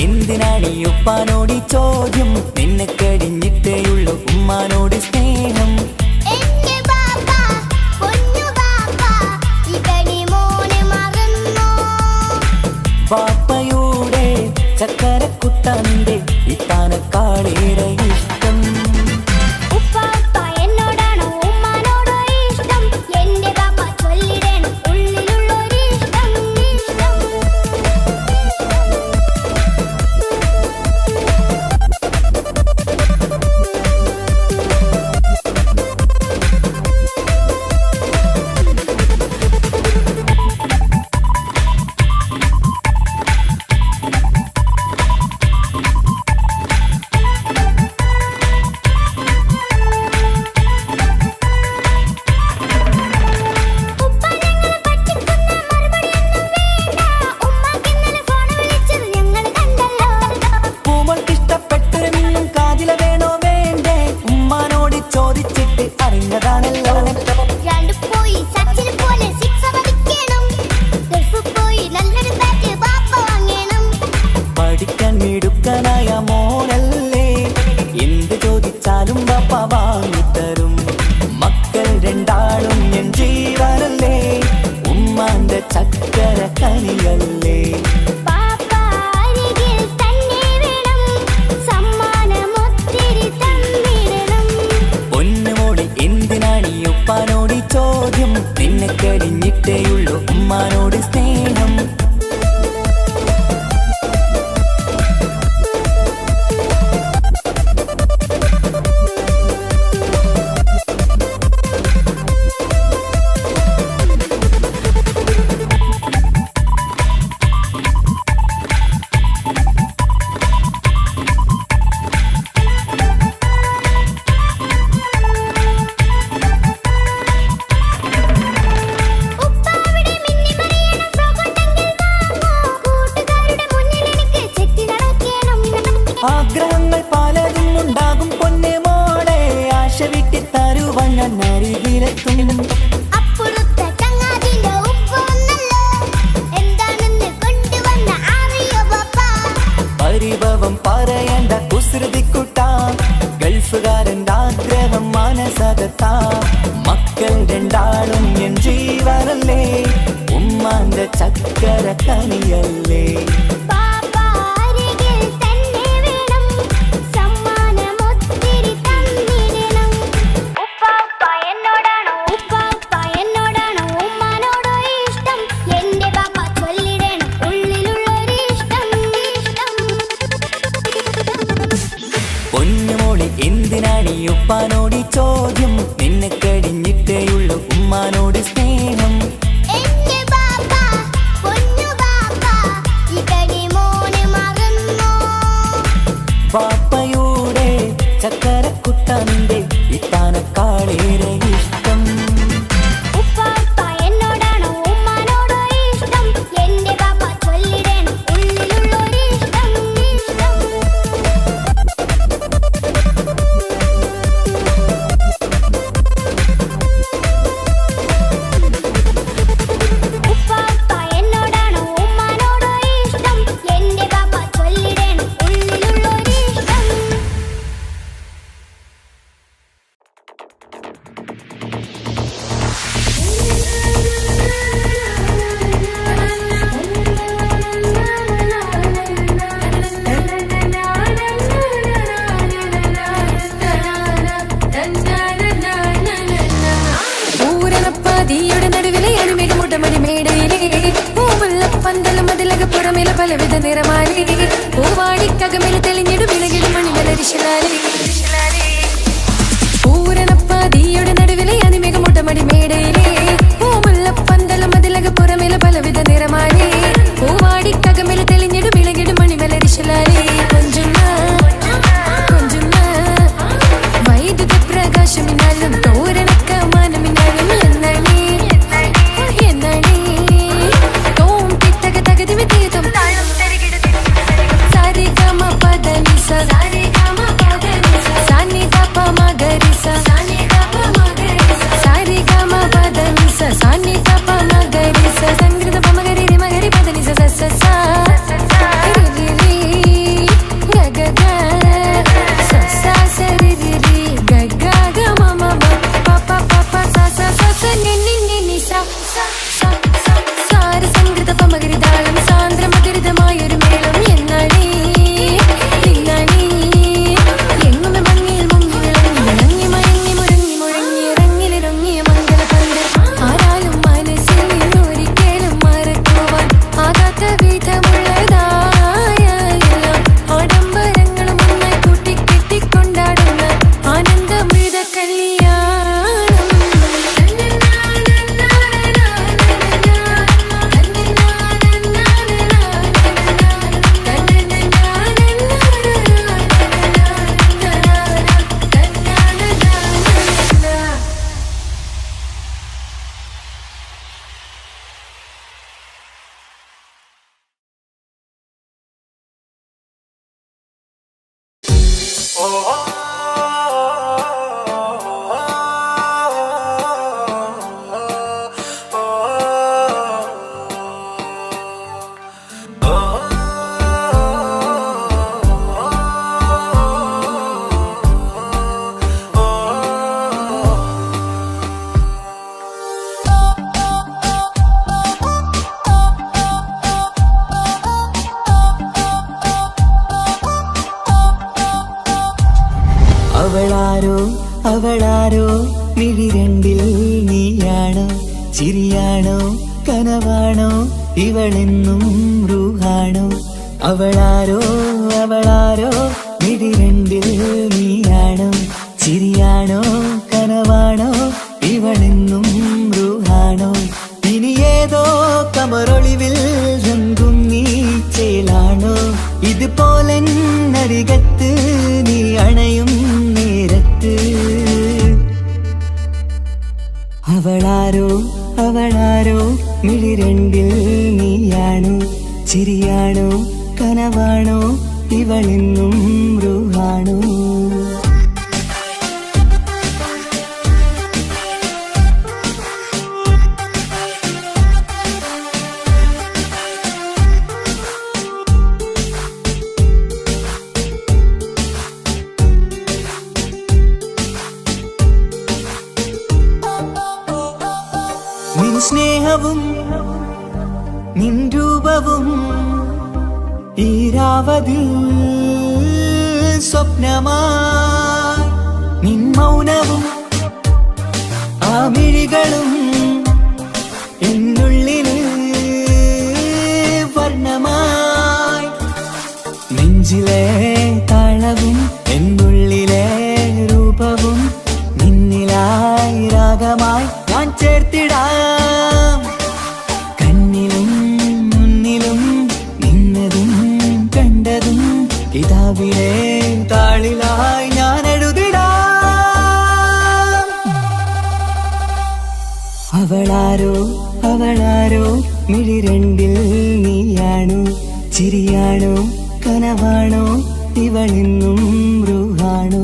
എന്തിനാണീ ഉപ്പാനോട് ചോദ്യം? നിന്നെ കഴിഞ്ഞിട്ടേയുള്ളൂ ഉമ്മാനോട് സ്നേഹം. ബാപ്പയുടെ ചക്കരക്കുട്ടന്റെ ഇത്താനക്കാളേറെ ഇഷ്ടം. പഠിക്കാൻ മിടുക്കനായ മോനല്ലേ, എന്ത് ചോദിച്ചാലും ബാപ്പ വാങ്ങിത്തരും. മക്കൾ രണ്ടാളും എൻ ജീവനല്ലേ, ഉമ്മാന്റെ ചക്കര കനിയല്ലേ. പൊന്നുമോടി എന്തിനാണീ ഉപ്പാനോട് ചോദ്യം? നിന്നെ കഴിഞ്ഞിട്ടേയുള്ളൂ ഉമ്മാനോട് സ്നേഹം. ആഗ്രഹങ്ങൾ പലതും ഉണ്ടാകും പൊന്നെ മോളെ, ആശ വിട്ടി തരുവാൻ ഞാൻ അരികിലെത്തും. പരിഭവം പറയണ്ട കുസൃതിക്കുട്ട, ഗൾഫുകാരൻ്റെ ആഗ്രഹം മനസ്സകത്താ. മക്കൾ രണ്ടാളും എൻ ജീവനല്ലേ, ഉമ്മാന്റെ ചക്കര കനിയല്ലേ. പൊന്നുമോളി എന്തിനാണീ ഉപ്പാനോട് ചോദ്യം? നിന്നെ കഴിഞ്ഞിട്ടേയുള്ളൂ ഉമ്മാനോട് സ്നേഹം. ബാപ്പയുടെ ചക്കരക്കുട്ടന്റെ ഇത്താനക്കാളേറെ ഇഷ്ടം. പലവിധ നിറമാലി പൂവാടിക്കകമിൽ തെളിഞ്ഞിടും വിളകിടും മണിമലരിശലാലി. പൂരണപ്പാതിയുടെ നടുവിലെ അനിമികമുട്ടമടി മേടയിലെ പൂമുല്ലപ്പന്തലും അതിലക പുറമില പലവിധ നിറമാലി പൂവാടിക്കകമിൽ തെളിഞ്ഞിടും വിളകിടും മണിമലരിശലാലി. കൊഞ്ചുന്ന കൊഞ്ചുന്ന വൈദ്യുത പ്രകാശമിനാലും തോരണക്ക മാനമിനാലും എന്നണി എന്നണി തോം തിത്തക തകതി വിതീതും സാനി ഗപ്പ മഗരിസ സാരി ഗമ അവളാരോ അവളാരോ മിഴിരണ്ടിൽ നീയാണോ ചിരിയാണോ കനവാണോ ഇവളെന്നും റൂഹാണോ അവളാരോ അവളാരോ മിഴിരണ്ടിൽ നീയാണോ ചിരിയാണോ കനവാണോ ഇവളെന്നും റൂഹാണോ ഇനി ഏതോ കമറൊളിവിൽ രംഗും നീ ചേലാണോ ഇതുപോലെ നരികത്ത് നീ അണയും നേരത്ത് അവളാരോ അവളാരോ മിഴിരണ്ടിൽ നീയാണോ ചിരിയാണോ കനവാണോ ഇവളെന്നും റൂഹാണോ നിൻ സ്നേഹവും നിൻ രൂപവും ഈരാവതിൽ സ്വപ്നമായി നിൻ മൗനവും ആ മിഴികളും എന്നുള്ളില് വർണ്ണമായി നെഞ്ചിലെ താളവും എന്നുള്ളിലെ രൂപവും നിന്നിലായി രാഗമായി ഞാൻ ചേർത്തിടാം കണ്ണിലും മുന്നിലും നിന്നതും കണ്ടതും കിതാബിലെ താളിലായി ഞാൻ എഴുതിടാം അവളാരോ അവളാരോ മിഴിരണ്ടിൽ നീയാണോ ചിരിയാണോ കനവാണോ ഇവളെന്നും റൂഹാണോ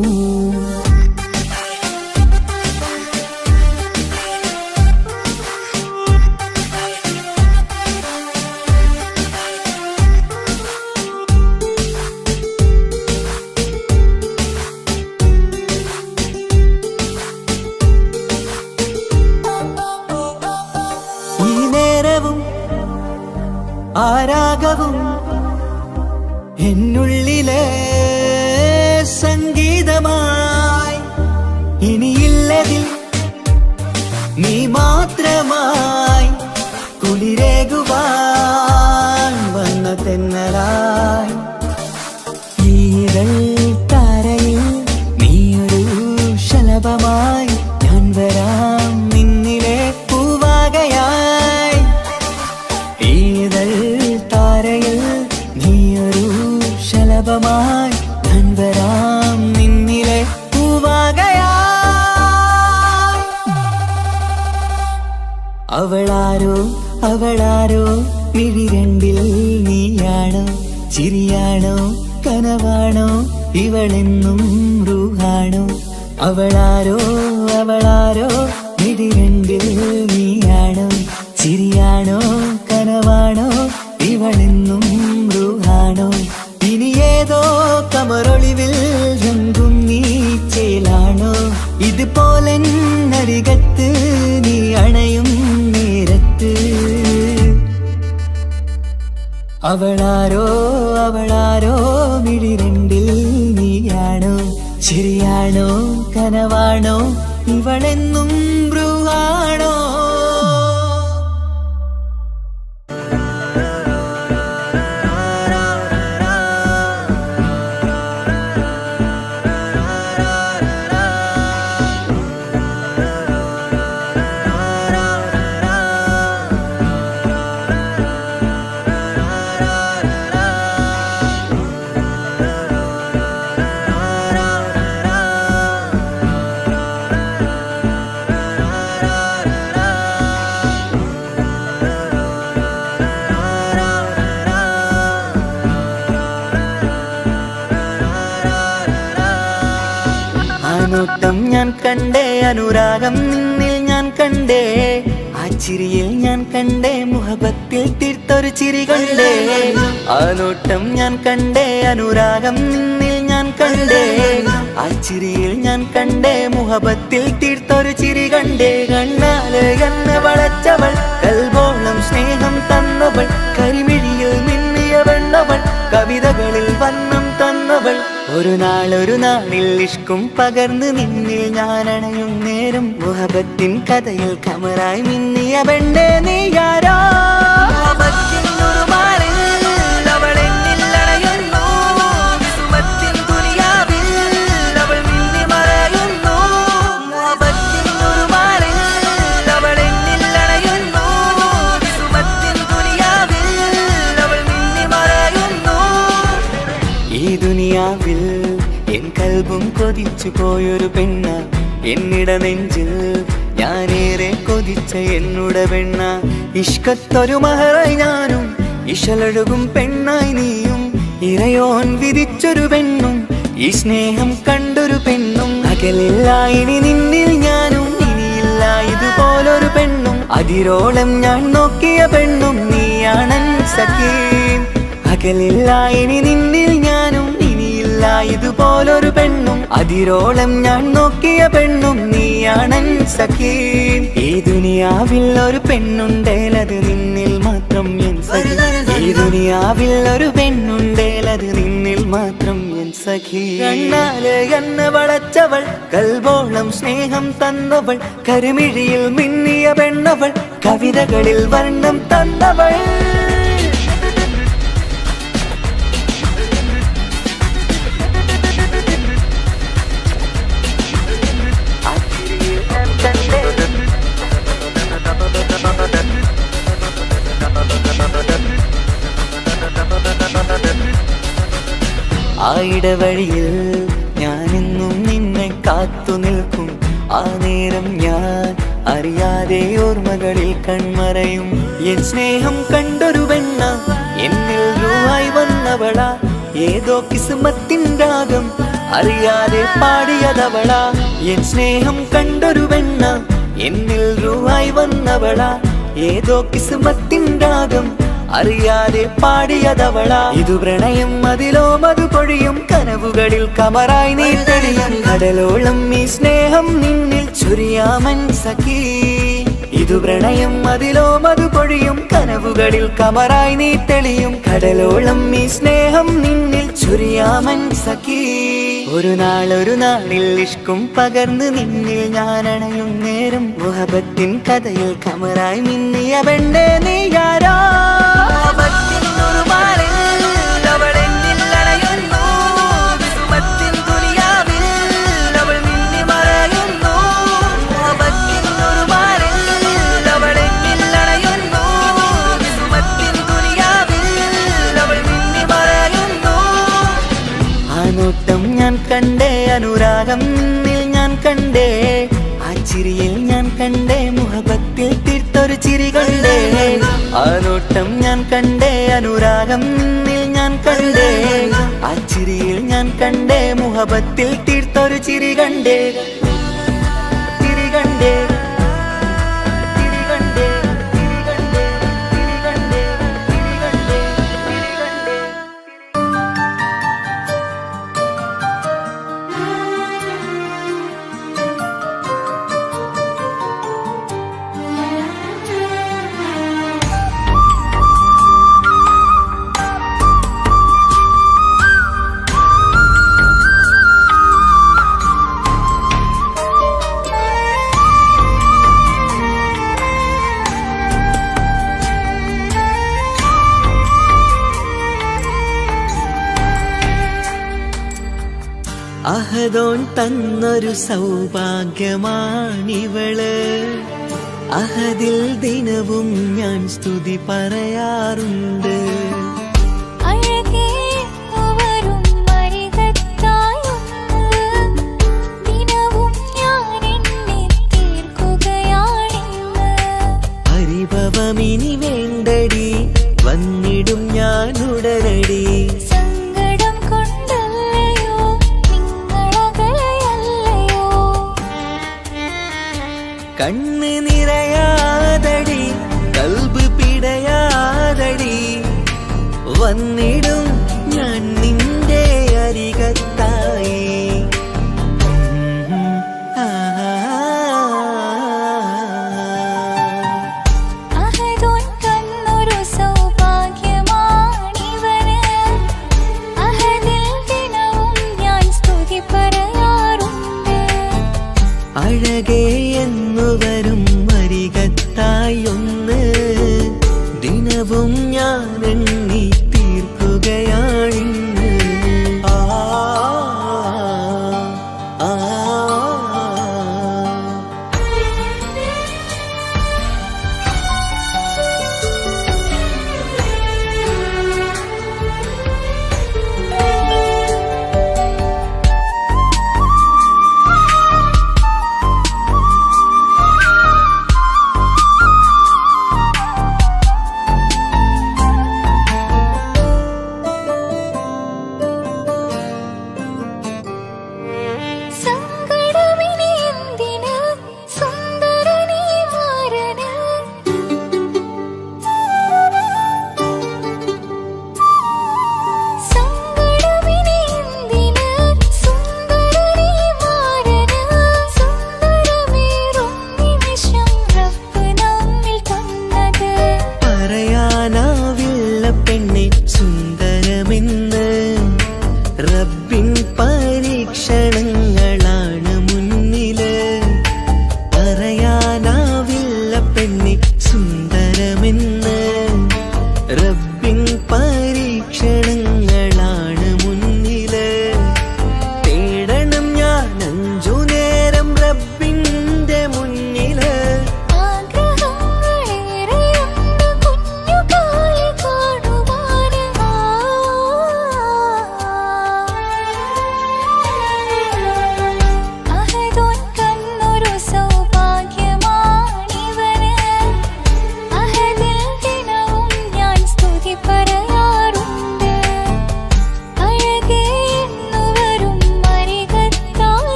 ആരാഗവും എന്നുള്ളിലെ സംഗീതമായി ഇനിയില്ലതിൽ നീ മാത്രമായി കുളിരേകുവാൻ വന്ന തെന്നലായി ഈതൾ താരയിൽ നീയൊരു ശലഭമായി ഞാൻ വരാം നിന്നിലെ പൂവാകയായി ഈതൾ താരയിൽ നീയൊരു ശലഭമായി ഞാൻ വരാം നിന്നിലെ പൂവാകയായി അവളാരോ അവളാരോ മിഴിരണ്ടിൽ നീയാണോ ചിരിയാണോ കനവാണോ ഇവളെന്നും റൂഹാണോ അവളാരോ അവളാരോ മിഴിരണ്ടിൽ നീയാണോ ചിരിയാണോ കനവാണോ ഇവളെന്നും റൂഹാണോ ഇനി ഏതോ കമറൊളിവിൽ രംഗും നീ ചേലാണോ ഇതുപോലെ നരികത്ത് നീ അണയും നേരത്ത് അവളാരോ അവളാരോ മിഴിരണ്ടിൽ നീയാണോ ചിരിയാണോ കനവാണോ ഇവളെന്നും റൂഹാണോ നോട്ടം ഞാൻ കണ്ടേ, അനുരാഗം നിന്നിൽ ഞാൻ കണ്ടേ, ആ ചിരിയിൽ ഞാൻ കണ്ടേ, മുഹബത്തിൽ തീർത്തൊരു ചിരി കണ്ടേ. ആ നോട്ടം ഞാൻ കണ്ടേ, അനുരാഗം നിന്നിൽ ഞാൻ കണ്ടേ, ആ ചിരിയിൽ ഞാൻ കണ്ടേ, മുഹബത്തിൽ തീർത്തൊരു ചിരി കണ്ടേ. കണ്ണാല് എന്നെ വളച്ചവൾ, കൽബോളം സ്നേഹം തന്നവൾ, കരിമിഴിയിൽ മിന്നിയ വെണ്ണവൾ, കവിതകളിൽ വർണ്ണം തന്നവൾ. ഒരു നാളിൽ ഇഷ്കും പകർന്ന് നിന്നിൽ ഞാൻ അണയും നേരം, മുഹബത്തിൻ കഥയിൽ കമറായി മിന്നിയ പെണ്ണേ നീയാരോ. ഈ ദുനിയാവിൽ എൻ കൽബും കൊതിച്ചു പോയൊരു പെണ്ണ, എന്നിട നെഞ്ചിൽ ഞാനേറെ കൊതിച്ച എന്നുടെ പെണ്ണ. ഇഷ്കത്തൊരു മഹറായി ഞാനും, ഇശലൊഴുകും പെണ്ണായി നീയും, ഇറയോൻ വിധിച്ചൊരു പെണ്ണും, ഈ സ്നേഹം കണ്ടൊരു പെണ്ണും. അകലില്ല ഇനി നിന്നിൽ ഞാനും, ഇനിയില്ല ഇതുപോലൊരു പെണ്ണും. അതിരോളം ഞാൻ നോക്കിയ പെണ്ണും നീയാണൻ സഖീ. അകലില്ല ഇനി നിന്നിൽ ഞാനും, ഇനിയില്ല ഇതുപോലൊരു പെണ്ണും. അതിരോളം ഞാൻ നോക്കിയ പെണ്ണും നീയാണൻ സഖീ. ഈ ദുനിയാവിൽ ഒരു പെണ്ണുണ്ടേലത് നിന്നിൽ മാത്രം എൻ സഖി. ഈ ദുനിയാവിൽ ഒരു പെണ്ണുണ്ടേലത് നിന്നിൽ മാത്രം എൻ സഖി. കണ്ണാല് എന്നെ വളച്ചവൾ, കൽബോളം സ്നേഹം തന്നവൾ, കരിമിഴിയിൽ മിന്നിയ പെണ്ണവൾ, കവിതകളിൽ വർണ്ണം തന്നവൾ. ആ ഇടവഴിയിൽ ഞാനെന്നും നിന്നെ കാത്തു നിൽക്കും. ആ നേരം ഞാൻ അറിയാതെ ഓർമ്മകളിൽ കൺമറയും. എൻ സ്നേഹം കണ്ടൊരു പെണ്ണ, എന്നിൽ രൂപായി വന്നവള, ഏതോ കിസ്മത്തിൻ രാഗം അറിയാതെ പാടിയതവള. എൻ സ്നേഹം കണ്ടൊരു പെണ്ണ, എന്നിൽ രൂപായി വന്നവള, ഏതോ കിസ്മത്തിൻ രാഗം അറിയാതെ പാടിയതവള. ഇതു പ്രണയം അതിലോ മധു പൊഴിയും, കനവുകളിൽ കമറായി നീ തെളിയും. കടലോളം ഈ സ്നേഹം നിന്നിൽ ചൊരിയാമൻ സഖീ. ഇതു പ്രണയം അതിലോ മധു പൊഴിയും, കനവുകളിൽ കമറായി നീ തെളിയും. കടലോളം ഈ സ്നേഹം നിന്നിൽ ചൊരിയാമൻ സഖീ. ഒരു നാളിൽ ഇഷ്കും പകർന്ന് നിന്നിൽ ഞാൻ അണയും നേരം, മുഹബത്തിൻ കഥയിൽ കമറായി മിന്നിയ പെണ്ണേ നീയാരോ. നോട്ടം ഞാൻ കണ്ടേ, അനുരാഗം നിന്നിൽ ഞാൻ കണ്ടേ, ആ ചിരിയിൽ ഞാൻ കണ്ടേ, മുഹബത്തിൽ തീർത്തൊരു ചിരി കണ്ടേ. ആ നോട്ടം ഞാൻ കണ്ടേ, അനുരാഗം നിന്നിൽ ഞാൻ കണ്ടേ, ആ ചിരിയിൽ ഞാൻ കണ്ടേ, മുഹബത്തിൽ തീർത്തൊരു ചിരി കണ്ടേ. ചിരി കണ്ടേ. അഹദോൻ തന്നൊരു സൗഭാഗ്യമാണിവള്, അഹദിൽ ദിനവും ഞാൻ സ്തുതി പറയാറുണ്ട്. പരിഭവമിനി വേണ്ടടി, വന്നിടും ഞാൻ ഉടനടി. കണ്ണ് നിറയാതടി കൽബ് പിടയാതടി വന്നിടും ഞാൻ നിന്റെ അരികത്തായി അഴകേ എന്നുവരും അരികത്തായി ഒന്ന് ദിനവും ഞാൻ എണ്ണി തീർക്കുകയാണിന്ന് റബ്ബിൻ പരീക്ഷണങ്ങളാണ് മുന്നില് പറയാനാവില്ല പെണ്ണെ സുന്ദരമെന്ന് റബ്ബിൻ പരീക്ഷണങ്ങളാണ് മുന്നില് തേടണം ഞാൻ 5 നേരം റബ്ബിന്റെ മുന്നില്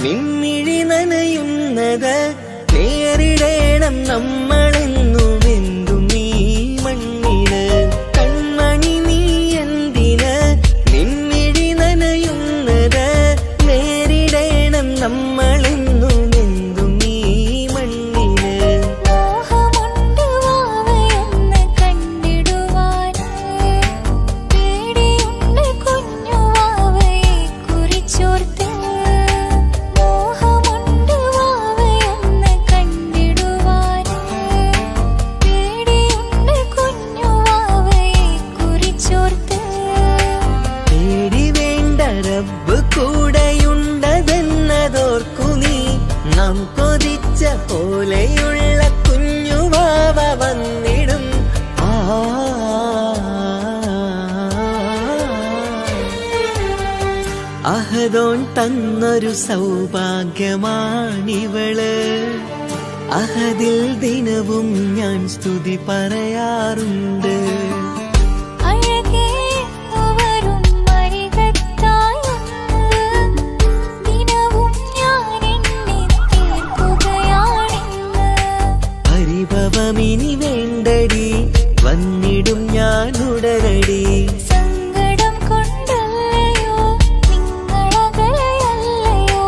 നിന്നിഴി നനയുന്നത് നേരിടേണം നമ്മളെന്നും എന്തും ഈ മണ്ണില് കൺമണി നീ എന്തിന് നിന്നിഴി നനയുന്നത് നേരിടേണം നമ്മളെന്നും എന്തും ഈ മണ്ണില് മോഹമുണ്ട് വാവയൊന്ന് കണ്ടിടുവാന് പേടിയുണ്ട് കുഞ്ഞു വാവയെ കുറിച്ചോർത്ത് റബ്ബ് കൂടെയുണ്ടതെന്നതോർക്കു നീ നാം കൊതിച്ച പോലെയുള്ള കുഞ്ഞു വാവ വന്നിടും അഹദോൻ തന്നൊരു സൗഭാഗ്യമാണിവള് അഹദിൽ ദിനവും ഞാൻ സ്തുതി പറയാറുണ്ട് പരിഭവമിനി വേണ്ടടി വന്നിടും ഞാൻ ഉടനടി സങ്കടം കൊണ്ടല്ലയോ നിങ്ങളകലയല്ലയോ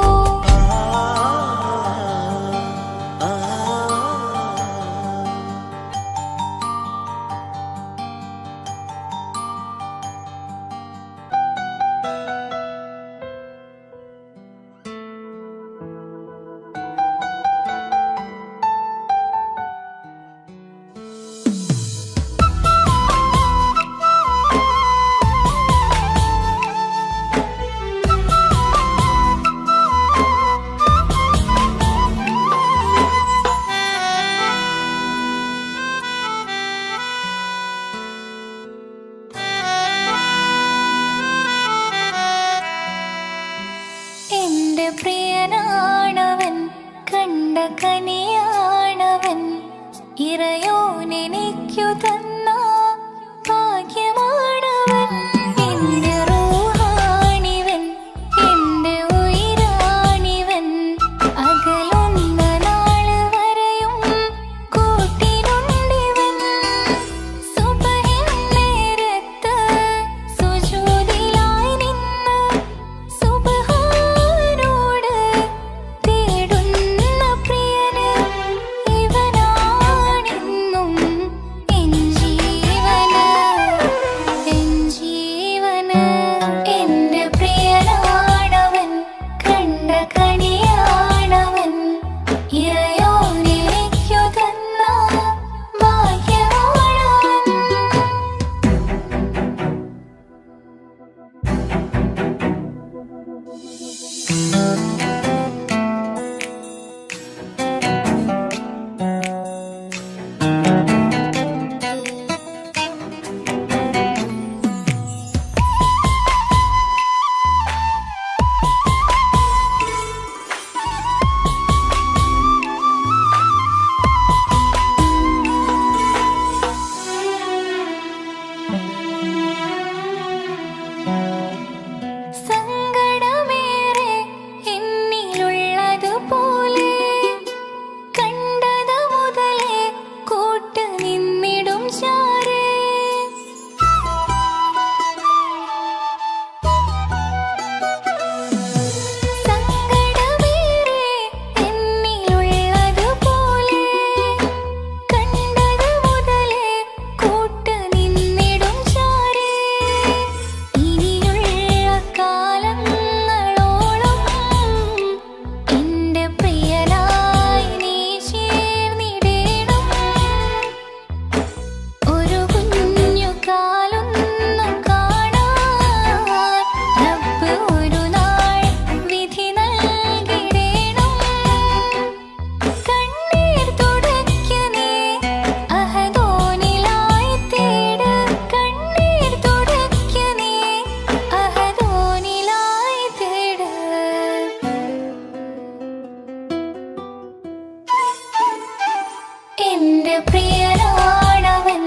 എന്റെ പ്രിയനാണവൻ,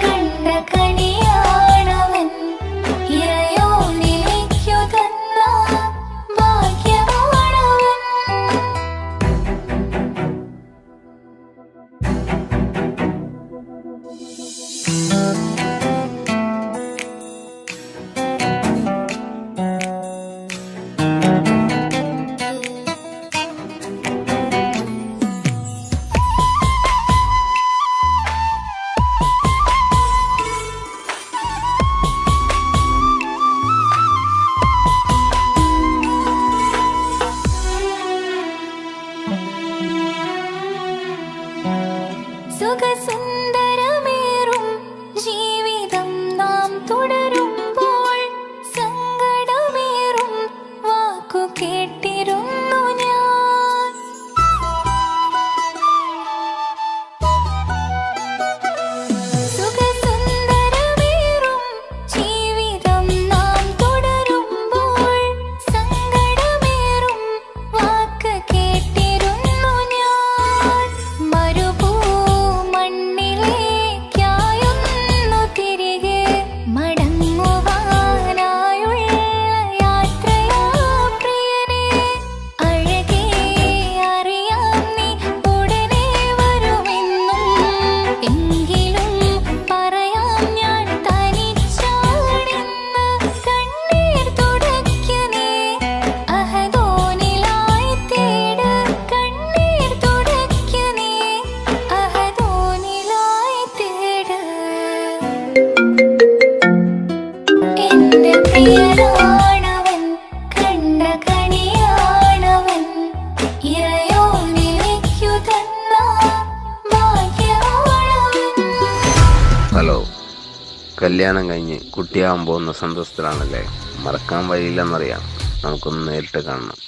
കണ്ട കനിയാണവൻ, ഇറയോനിലേക്കു തന്ന ഭാഗ്യമാണവൻ. സുഖസുന്ദരമേറും ജീവിതം നാം തുടരുമ്പോൾ സങ്കടമേറും വാക്കു കേട്ടിരുന്നു ഞാൻ. സുഖസുന്ദരമേറും ജീവിതം നാം തുടരുമ്പോൾ സങ്കടമേറും വാക്ക് കേട്ടിരുന്നു ഞാൻ. മരുഭൂമണ്ണിലേക്കായൊന്നു തിരികെ മടങ്ങുവാനായുള്ള യാത്രയാ പ്രിയനേ. അഴകേ അറിയാം നീ ഉടനെ വരുമെന്നും, എങ്കിലും പറയാം ഞാൻ തനിച്ചാണെന്ന്. കണ്ണീർ തുടയ്ക്ക നീ അഹദോനിലായി തേട്, കണ്ണീർ തുടയ്ക്ക നീ അഹദോനിലായി തേട്. എന്റെ പ്രിയനാണവൻ, കണ്ട കനിയാണവൻ, ഇറയോനിലേക്കു തന്ന ഭാഗ്യമാണവൻ. ഹലോ, കല്യാണം കഴിഞ്ഞ് കുട്ടിയാവാൻ പോകുന്ന സന്തോഷത്തിലാണല്ലേ? മറക്കാൻ വഴിയില്ലെന്നറിയാം. നമുക്കൊന്ന് നേരിട്ട് കാണണം.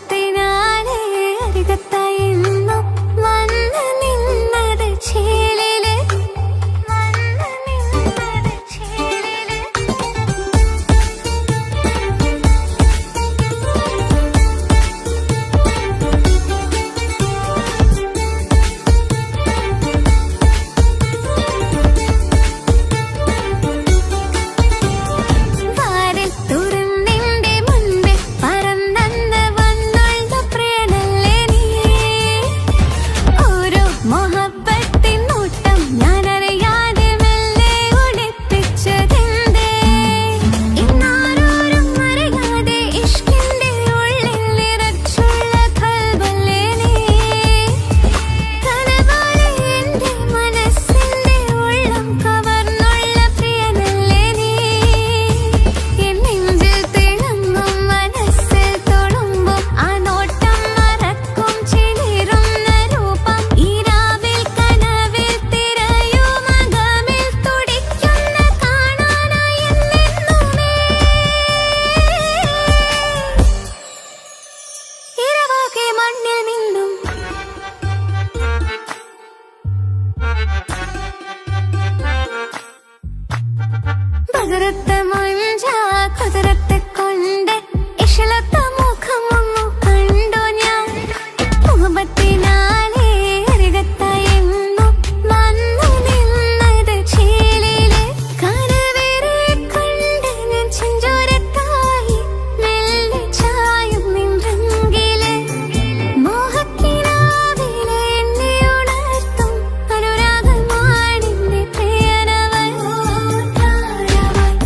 മുഖത്തിനാലെ അരികത്തായെന്നും വന്ന് നിന്നത് ചേലില് വന്ന് നിന്നത് ചേലില് വാരൽ തുറന്നിന്റെ മുൻപേ പറന്നന്ന് വന്നുള്ള പ്രിയനല്ലേ നീ ഓരോ മൊഹബത്തിൻ നോട്ടം ഞാനറിയാതെ മെല്ലെ ഒളിപ്പിച്ചതെന്തേ ഇന്നാരോരും അറിയാതെ ഇഷ്കിന്റെ ഉള്ളിൽ നിറച്ചുള്ള കൽബല്ലേ നീ കനപോലെ എന്റെ മനസ്സിന്റെ ഉള്ളം കവർന്നുള്ള പ്രിയനല്ലേ നീ എൻ നെഞ്ചിൽ തിളങ്ങും മനസ്സിൽ തൊടുമ്പം ആ നോട്ടം മറക്കും ചിലിരുന്ന രൂപം ഈരാവിൽ കനവിൽ തിരയും അകമിൽ തുടിക്കുന്ന കാണാനായി എന്നെന്നുമേ ഇരവാകെ മണ്ണിൽ നിന്നും ബദറത്ത മഞ്ച കുതിരത്തെ കൊണ്ട് ഇഷലത്ത മുഖമൊന്നു കണ്ടു ഞാൻ മുഹബത്തിനാലെ അരികത്തായെന്നും വന്നു നിന്നത് ചേലില് കനവേറെ കണ്ട് ഞാൻ ചെഞ്ചോരത്തായി മെല്ലെ ചായും നിൻറെങ്കില് മോഹക്കിനാവിലെ എന്നെ ഉണർത്തും അനുരാഗമാണെന്റെ പ്രിയനവൻ താരവൻ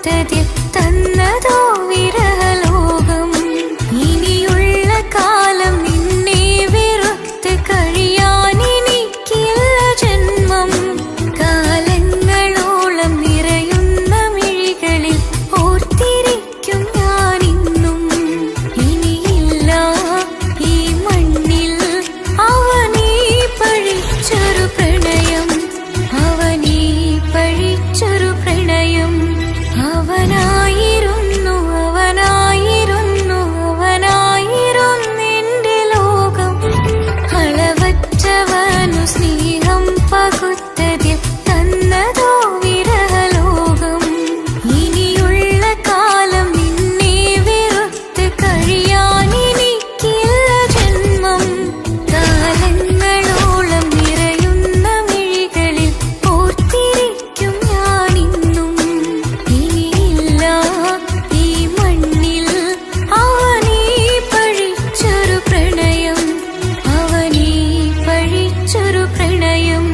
പകുത്തതിൽ തന്നതോ വിരഹലോകം. ഇനിയുള്ള കാലം നിന്നെ വെറുത്ത് കഴിയാൻ എനിക്കില്ല ജന്മം. കാലങ്ങളോളം നിറയുന്ന മിഴികളിൽ ഓർത്തിരിക്കും ഞാനിന്നും. ഇനിയില്ല ഈ മണ്ണിൽ അവനീ പഴിച്ചൊരു പ്രണയം, അവനീ പഴിച്ചൊരു പ്രണയം. അവനായിരുന്നു അവനായിരുന്നു അവനായിരുന്നെന്റെ ലോകം. അളവറ്റവനു സ്നേഹം പകുത്തതിൽ തന്നതോ വിരഹലോകം. ഇനിയുള്ള കാലം നിന്നെ വെറുത്ത് കഴിയാൻ എനിക്കില്ല ജന്മം. കാലങ്ങളോളം നിറയുന്ന മിഴികളിൽ ഓർത്തിരിക്കും ഞാനിന്നും. ഇനിയില്ല ഈ മണ്ണിൽ അവനീ പഴിച്ചൊരു പ്രണയം, അവനീ പഴിച്ചൊരു പ്രണയം.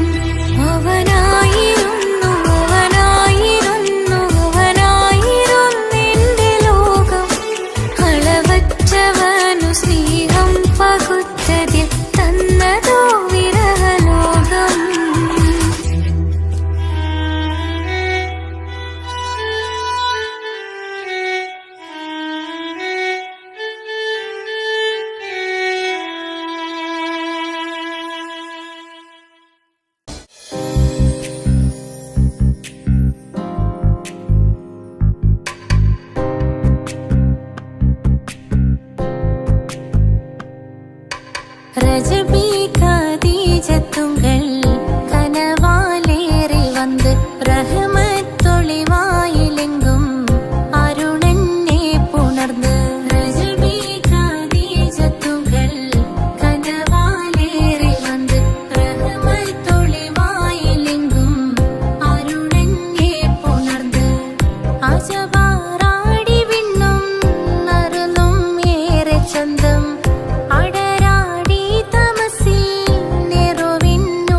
അവനായിരുന്നു അവനായിരുന്നു അവനായിരുന്നെന്റെ ലോകം. അളവറ്റവനു സ്നേഹം പകുത്തതിൽ തന്നതോ വിരഹലോകം. ரஜபி கதீஜத்துங்கள் கனவாலேறி வந்து ரஹமத்தொளிவாயிலெங்கும் அருணன்னே புணர்ந்து. ரஜபி கதீஜத்துங்கள் கனவாலேறி வந்து ரஹமத்தொளிவாயிலெங்கும் அருணன்னே புணர்ந்து. അജവാറാടി വിണ്ണും നറുന്നും ഏറെ ചന്തം. അടരാടി തമസിൽ നെറുവിന്നു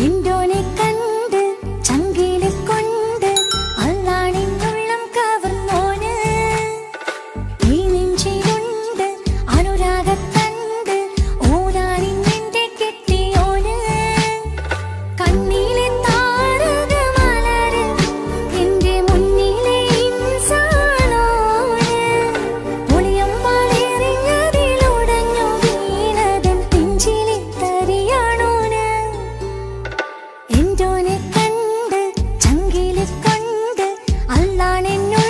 എന്തോനെ കണ്ട് ചങ്കിലെ കൊണ്ട് അല്ലാണിന്നുള്ളം കവർന്നോന് ഈ നെഞ്ചിലുണ്ട് അനുരാഗത്തണ്ട് ഓനാണിന്നെന്റെ കെട്ടിയോന് കണ്ണിലെ താരകമലര് എന്റെ മുന്നിലെ ഇൻസാണോന് ഒളിയമ്പാലെറിഞ്ഞതിലുടഞ്ഞു വീണതൻ നെഞ്ചിലെ തരിയാണോന് എന്തോനെ കണ്ട് ചങ്കിലെ കൊണ്ട് അല്ലാണെന്നുള്ളം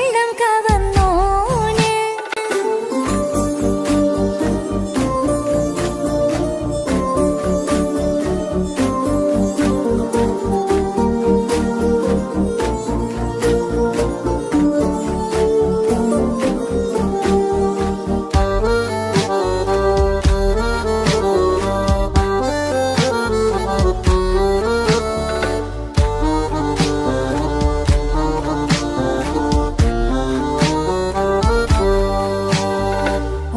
കവർന്നോന്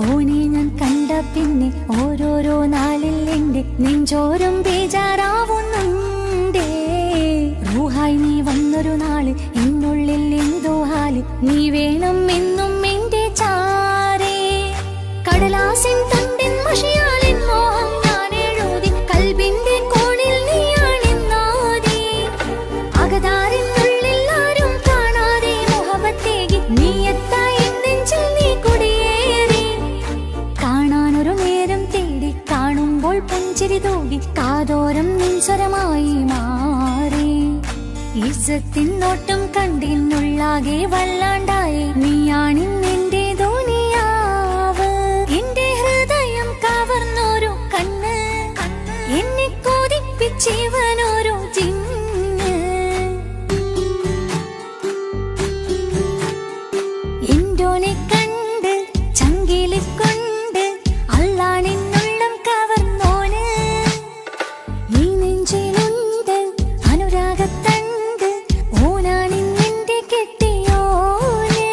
ഓനെ ഞാൻ കണ്ട പിന്നെ ഓരോരോ നാളിൽ എന്റെ നെഞ്ചോരം ബേജാറാവുന്നുണ്ടേ റൂഹായി നീ വന്നൊരു നാള് എന്നുള്ളിൽ എന്തോ ഹാല് നീ വേണം എന്നും എന്റെ ചാരേ കടലാസിൻ തണ്ടിൻ മഷിയാലിൻ മോഹം ഞാൻ എഴുതി കൽബിന്റെ കോണിൽ നീയാണെന്നാതി അകതാരിനുള്ളിൽ ആരും കാണാതെ മുഹബത്തേകി നീ എത്തായി നെഞ്ചിൽ നീ കുടിയേറി കാണാനൊരു നേരം തേടി കാണുമ്പോൾ പുഞ്ചിരി തൂകി കാതോരം നിൻസ്വരമായി മാറി ഇസ്സത്തിൻ നോട്ടം കണ്ടിന്നുള്ളാകെ വല്ലാണ്ടായി നീയാണിന്നെന്റെ ദുനിയാവ് എന്റെ ഹൃദയം കവർന്നൊരു കണ്ണ് എന്നെ കൊതിപ്പിച്ചിവനൊരു ജിന്ന് എന്തോനെ കണ്ട് ചങ്കിലെ കൊണ്ട് അല്ലാണെന്നുള്ളം കവർന്നോന് ഈ നെഞ്ചിലുണ്ട് അനുരാഗത്തണ്ട് ഓനാണിന്നെന്റെ കെട്ടിയോന്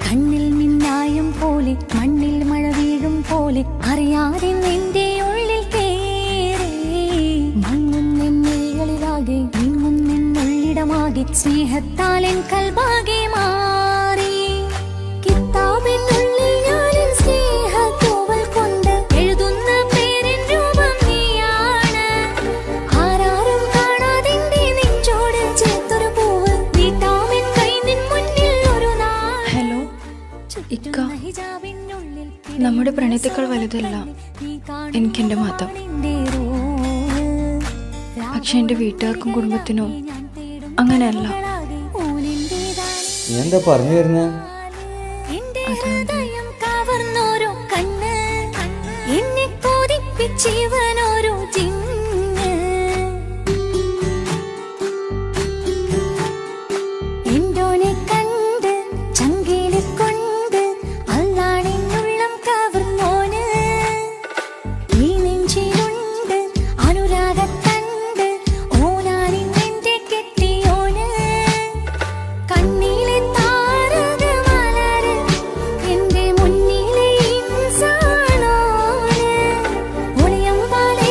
കണ്ണിൽ മിന്നായം പോലെ മണ്ണിൽ മഴ വീഴും പോലെ അറിയാതെ നിന്റെ ഉള്ളിൽ കേറി മങ്ങുന്നെന്നിഴകളിലാകെ നീങ്ങുന്നെന്നുള്ളിടമാകെ സ്നേഹത്താൽ എൻ കൽബാകെ മാറി കിതാബിനുള്ളിൽ ഞാനെൻ സ്നേഹത്തൂവൽ കൊണ്ട് എഴുതുന്ന പേരിൻ രൂപം നീയാണ് ആരാരും കാണാതെന്റെ നെഞ്ചോട് ചേർത്തൊരു പൂവ് നീട്ടാമെൻ കൈ നിൻ മുന്നിൽ ഒരു നാൾ ഹലോ ഇക്ക, നമ്മുടെ പ്രണയത്തേക്കാൾ വലുതല്ല എനിക്കെന്റെ മതം. പക്ഷെ എന്റെ വീട്ടുകാർക്കും കുടുംബത്തിനും അങ്ങനെയല്ല. നീ എന്താ പറഞ്ഞു വരുന്നേ? ഹൃദയം കവർന്നോരോ കണ്ണ് എന്നെ കൊതിപ്പിച്ചിവനോരോ ജിന്ന് എന്തോനെ കണ്ട് ചങ്കിലെ കൊണ്ട് അല്ലാണെന്നുള്ളം കവർന്നോന് ഈ നെഞ്ചിലുണ്ട് അനുരാഗത്തണ്ട് ഓനാണിന്നെന്റെ കെട്ടിയോന് കണ്ണിലെ താരകമലര് എന്റെ മുന്നിലെ ഇൻസാണോന് ഒളിയമ്പാലെ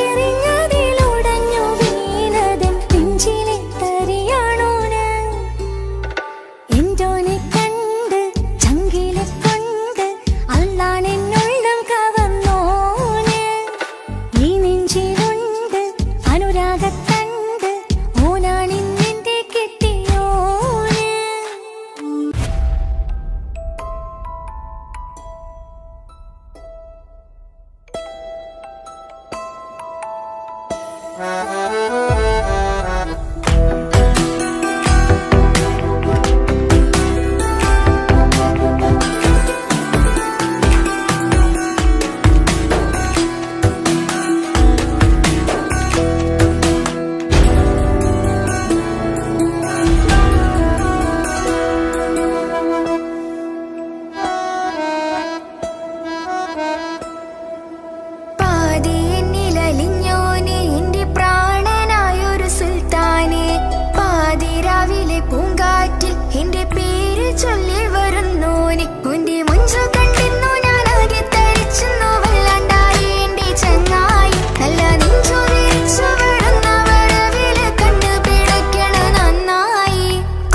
പാതിരാവിലെ പൂങ്കാറ്റിൽ എന്റെ പേര് ചൊല്ലി വരുന്നോനെ ഉന്റെ മുഞ്ചു കണ്ടിരുന്നു ഞാനാകെ തരിച്ചെന്നു വല്ലാണ്ടായി എന്റെ ചങ്ങായി നല്ല നെഞ്ചു വിരിച്ചു വിടുന്ന വരവില് കണ്ടു പിടിക്കണ നന്നായി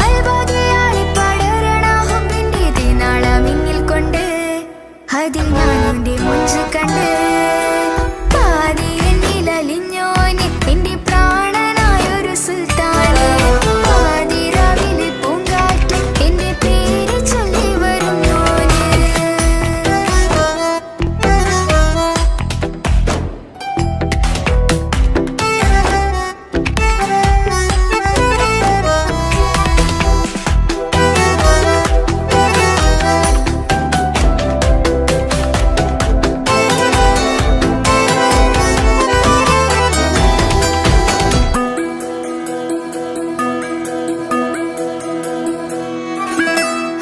അൽബാദിയാളി പടരണ ഹുബിന്റെ ദിനാളമിങ്ങിൽ കൊണ്ട് അതിൽ ഞാനുന്റെ മുഞ്ചു കണ്ട് പാതി എന്നിലലിഞ്ഞോനെ എന്റെ പ്രാണനായൊരു സുൽത്താനെ പാതിരാവിലെ പൂങ്കാറ്റിൽ എന്റെ പേര് ചൊല്ലി വരുന്നോനെ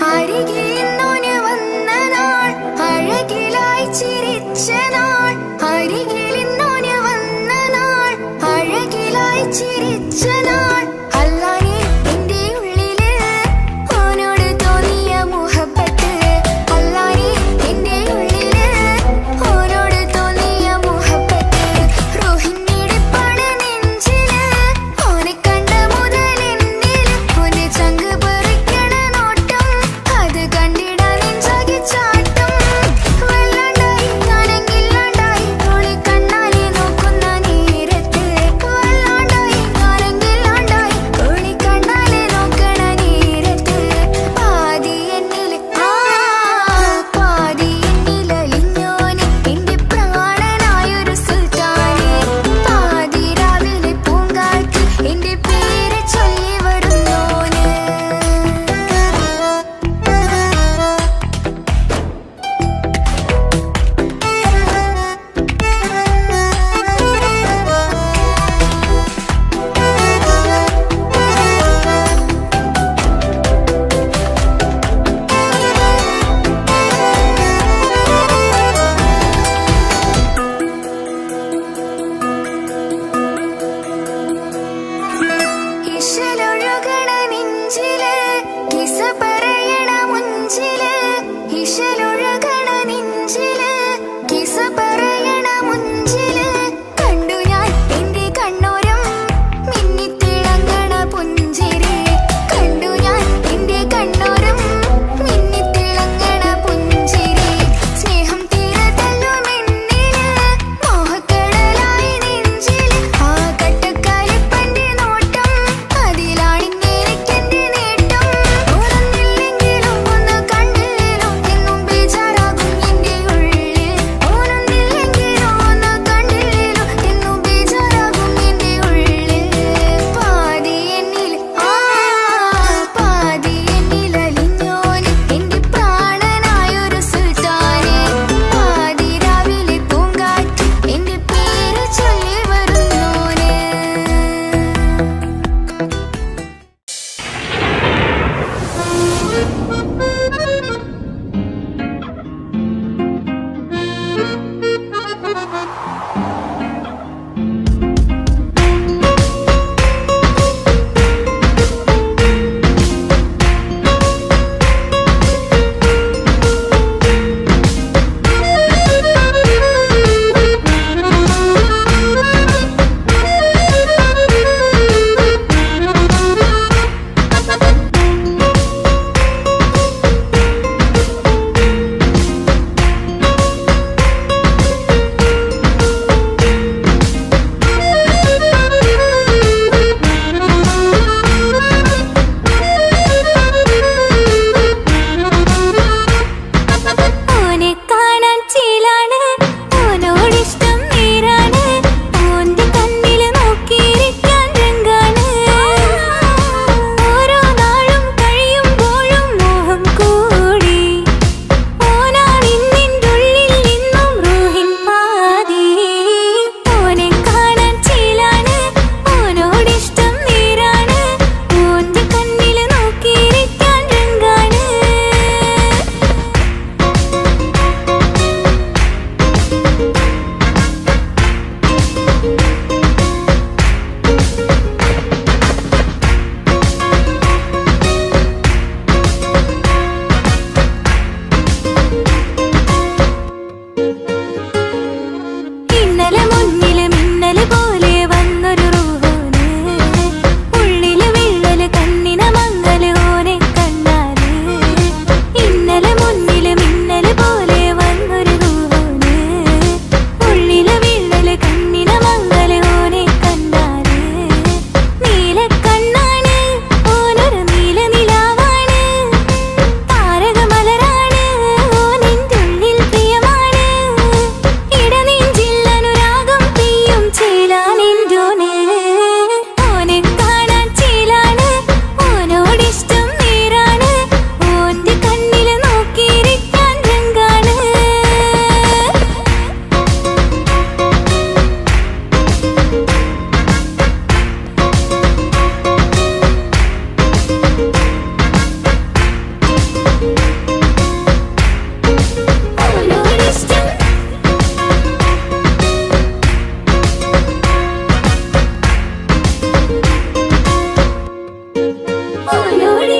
അരികിലിന്നോന് വന്ന നാൾ അഴകിലായി ചിരിച്ച നാൾ അരികിലിന്നോന് വന്ന നാൾ അഴകിലായി ചിരിച്ച നാൾ അല്ലാനെ എന്റെ ഉള്ളില് ഓനോട് തോന്നിയ മുഹബത്ത് അല്ലാനെ എന്റെ ഉള്ളില് ഓനോട് തോന്നിയ മുഹബത്ത് റോഹിണിടിപ്പാണ് നെഞ്ചില് ഓനെ കണ്ട മുതൽ എന്നില് ഓനെ ചങ്ക് പറിക്കണ നോട്ടം അത് കണ്ടിടാൻ നെഞ്ചാകെ ചാട്ടം വല്ലാണ്ടായി ഞാനെങ്കില്ലാണ്ടായി ഓളെ കണ്ണാലെ നോക്കുന്ന നേരത്ത് വല്ലാണ്ടായി ഞാനെങ്കില്ലാണ്ടായി ഓളെ കണ്ണാലെ നോക്കണ നേരത്ത് പാതി എന്നില് പാതി എന്നിലലിഞ്ഞോനെ എന്റെ പ്രാണനായൊരു സുൽത്താനെ പാതിരാവിലെ പൂങ്കാറ്റിൽ എന്റെ പേര് ചൊല്ലി വരുന്നോനെ ഇശലൊഴുകണ നെഞ്ചില് കിസ പറയണ മുഞ്ചില് ഇശലൊഴുകണ നെഞ്ചില് കിസ പറയണ മുഞ്ചില് കണ്ടു ഞാൻ എന്റെ കണ്ണോരം മിന്നിത്തിളങ്ങണ പുഞ്ചിരി കണ്ടു ഞാൻ എന്റെ കണ്ണോരം മിന്നിത്തിളങ്ങണ പുഞ്ചിരി സ്നേഹം തീരതല്ലും എന്നില് മോഹക്കടലായി നെഞ്ചില് ആ കട്ടക്കാലിപ്പന്റെ നോട്ടം അതിലാണിന്നെനിക്കെന്റെ നേട്ടം ഉണർന്നില്ലെങ്കിലും ഒന്ന് കണ്ടില്ലേലും എന്നും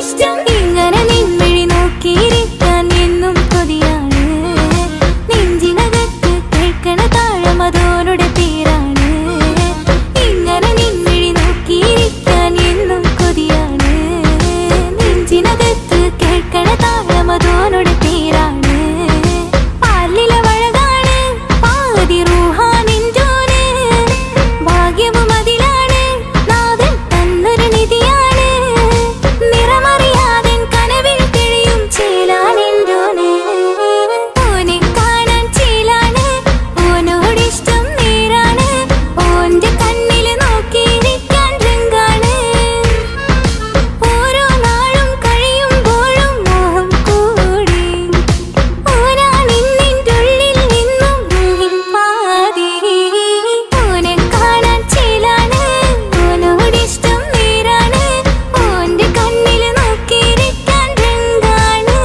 ഓനോടിഷ്ടം ഇങ്ങനെ നിൻമിഴി നോക്കിയിരിക്കാൻ എന്നും കൊതിയാണ് നെഞ്ചിനകത്ത് കേൾക്കണ താഴം അതോനുടെ പേരാണ് ഇങ്ങനെ നിൻമിഴി നോക്കിയിരിക്കാൻ എന്നും കൊതിയാണ് നെഞ്ചിനകത്ത് കേൾക്കണ താഴം അതോനുടെ പേരാണ് പാലില വഴകാണ് പാതി റൂഹാനിൻറ്റോന് ഭാഗ്യവും അതിലാണ് നാഥൻ തന്നൊരു നിധിയാണ് നിറമറിയാതെ കനവിൽ തെളിയും ചേലാനിൻറ്റോന് ഓനെ കാണാൻ ചേലാണ് ഓനോടിഷ്ടം നേരാണ് ഓന്റെ കണ്ണില് നോക്കിയിരിക്കാൻ രംഗാണ് ഓരോ നാളും കഴിയുമ്പോഴും മോഹം കൂടി ഓനാ നിന്നിൻ്റെ ഉള്ളിൽ നിന്നും റൂഹിൻ പാതി ഓനെ കാണാൻ ചേലാണ് ഓനോടിഷ്ടം നേരാണ് ഓന്റെ കണ്ണില് നോക്കിയിരിക്കാൻ രംഗാണ്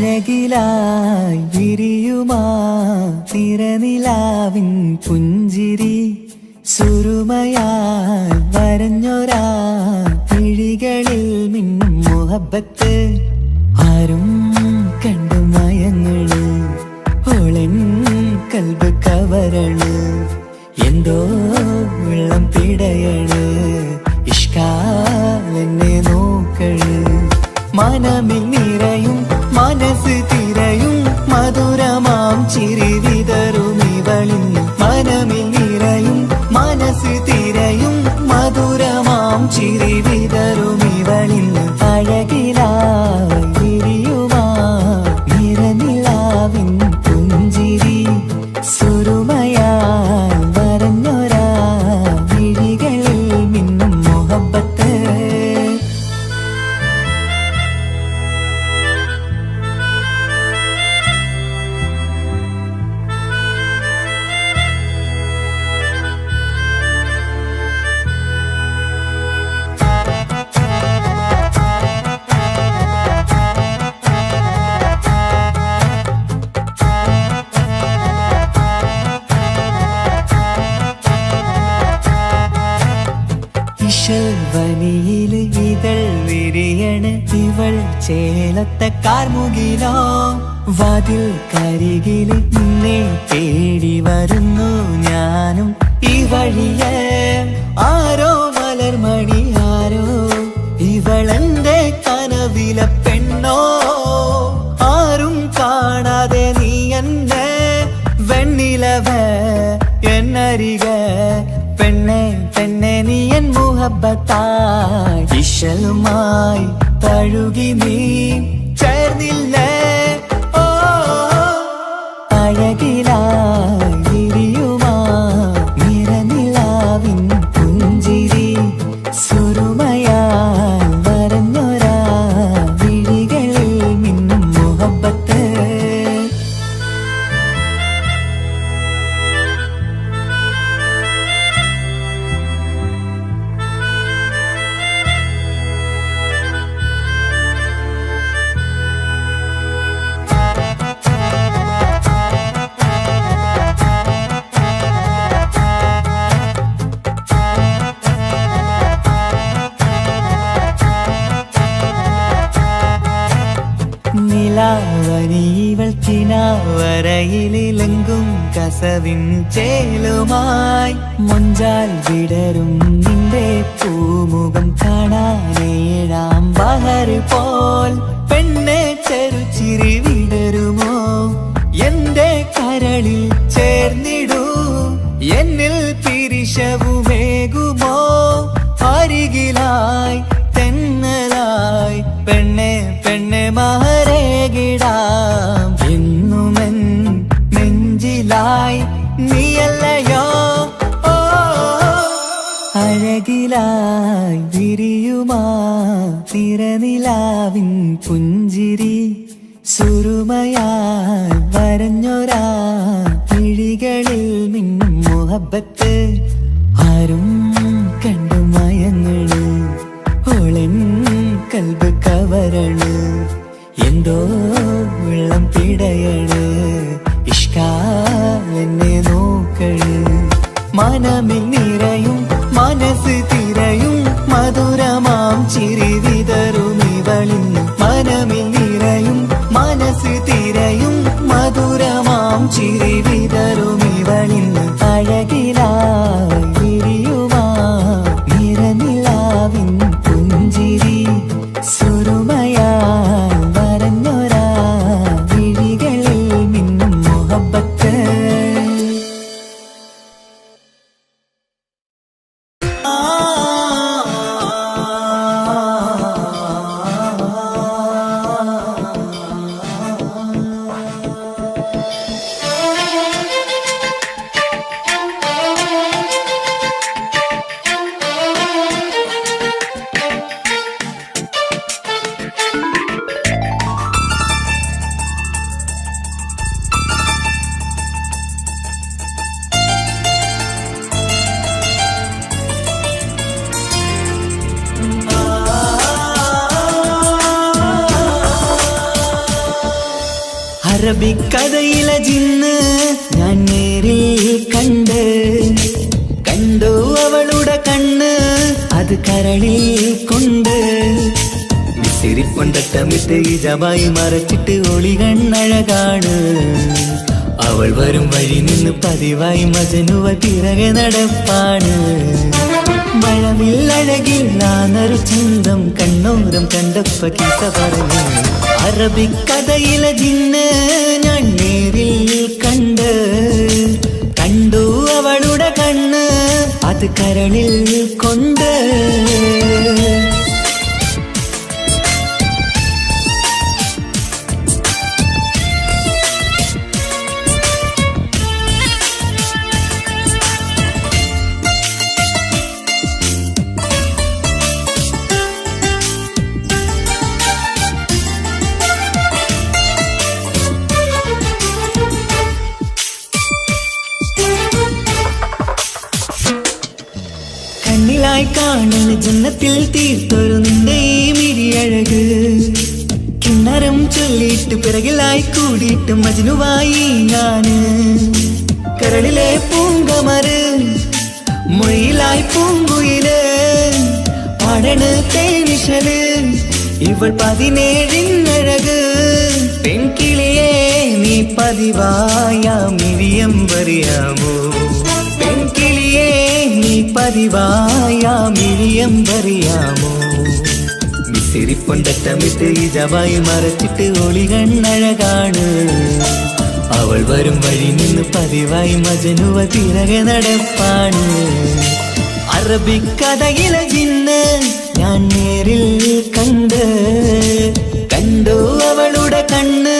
അഴകിലായി വിരിയുമാ തിരനിലാവിൻ പുഞ്ചിരി സുരുമയാൽ വരഞ്ഞൊരാ കിഴികളിൽ മിന്നും മുഹബത്ത് ആരും കണ്ടു മയങ്ങള് ഓളൻ കൽബ് കവരണ് എന്തോ വെള്ളം പിടയണ് ഇഷ്കാലെന്നെ നോക്കള് മനമിൽ നിറയും മനസ്സ് തിരയും മധുരമാം ചിരി വിതറും ഇവളിൻ മനമിൽ നിറയും മനസ്സ് തിരയും മധുരമാം ചിരി വിതറും ഇവളിൻ അഴകിലായി വിരിയുമാ നിറനിലാവിൻ പുഞ്ചിരി സുരുമയാൽ വരഞ്ഞൊരാ വിഴികളിൽ മിന്നും മുഹബത്ത് വനിയില് ഇതൾ വിരിയണ് ഇവൾ ചേലത്തെ കാർമുകിലോ വാതിൽ കരികില് നിന്നെ തേടി വരുന്നു ഞാനും ഈ വഴിയെ ആരോ മലർമണി ആരോ ഇവളെന്റെ കനവിലെ പെണ്ണോ ആരും കാണാതെ നീ എന്നെ വെണ്ണിലവ എന്നരിക പെണ്ണെ പെണ്ണെ നീ എൻ മുഹബത്തായി ഇശലുമായി തഴുകി നീ ചേർന്നില്ലേ ഓ അഴകിലായി വിരിയുമാ നിറനിലാവിൻ പുഞ്ചിരി സുരുമയാൽ വരഞ്ഞൊരാ വിഴികളിൽ മിന്നും മുഹബത്ത് നിലാവനിവൾ കിനാവരയിലെങ്കും കസവിൻ ചേലുമായി മുഞ്ചാൽ വിടരും നിന്റെ പൂമുഖം കാണാനേഴാം ബഹർ പോൽ പെണ്ണെ ചെറുചിരി വിടരുമോ എന്റെ കരളിൽ ചേർന്നിടൂ എന്നിൽ പിരിശവുമേകുമോ അരികിലായി വിരിയുമാ തിരനിലാവിൻ പുഞ്ചിരി സുരുമയാൽ വരഞ്ഞൊരാ കിഴികളിൽ മിന്നും മുഹബത്ത് ആരും കണ്ടു മയങ്ങള് ഓളൻ കൽബ് കവരണ് എന്തോ വെള്ളം പിടയണ് ഇഷ്കാലെന്നെ നോക്കള് മനമിൽ നിറയും മനസ്സ് തിരയും മധുരമാം ചിരി വിതറും ഇവളിന്ന് മനമിൽ നിറയും മനസ്സ് തിരയും മധുരമാം ചിരി വിതറും ഇവളിന്ന് അഴകിലായി വിരിയുമാ നിറനിലാവിൻ പുഞ്ചിരി സുരുമയാൽ വരഞ്ഞൊരാ വിഴികളിൽ മിന്നും മുഹബത്ത് അറബിക്കഥയിലെ ജിന്ന് ഞാൻ നേരിൽ കണ്ടു അവളുടെ കണ്ണ് അത് കരളിൽ കൊണ്ട് വിസിരിപ്പൊണ്ടട്ടമിട്ട് ഇജമായി മറച്ചിട്ട് ഒളി കണ്ണഴകാണ് അവൾ വരും വഴി നിന്ന് പതിവായി മജനുവ പിറകെ നടപ്പാണ് മഴവില്ലഴകില്ലാന്നൊരു ചന്തം കണ്ണോരം കണ്ടപ്പ കീസ പറഞ്ഞു അറബിക്കഥയിലെ ജിന്ന് ഞാൻ നേരിൽ കണ്ടു അവളുടെ കണ്ണ് അത് കരളിൽ കൊണ്ട് കണ്ണിലായി കാണുന്ന ജന്നത്തിൽ തീർത്തൊരു നിന്റെ ഈ മിഴിയഴക് കിണ്ണരം ചൊല്ലിയിട്ട് പിറകിലായി കൂടിയിട്ട് മജ്നുവായി ഞാന് കരളിലെ പൂങ്കമര് മൊഴിയിലായി പൂങ്കുയില് പാടണ് തേനിശല് ഇവൾ 17 പെൺകിളിയെ നീ പതിവായാം മിഴിയം പറയാമോ പെൺകിളിയെ നീ പതിവായാം മിഴിയം പറയാമോ വിസിരിപ്പൊണ്ടട്ടമിട്ട് ഇജവായി മറച്ചിട്ട് ഒളി കണ്ണഴകാണ് അവൾ വരും വഴി നിന്ന് പതിവായി മജനുവ തിരകെ നടപ്പാണ് അറബിക്കഥയിലെ ജിന്ന് ഞാൻ നേരിൽ കണ്ടു അവളുടെ കണ്ണ്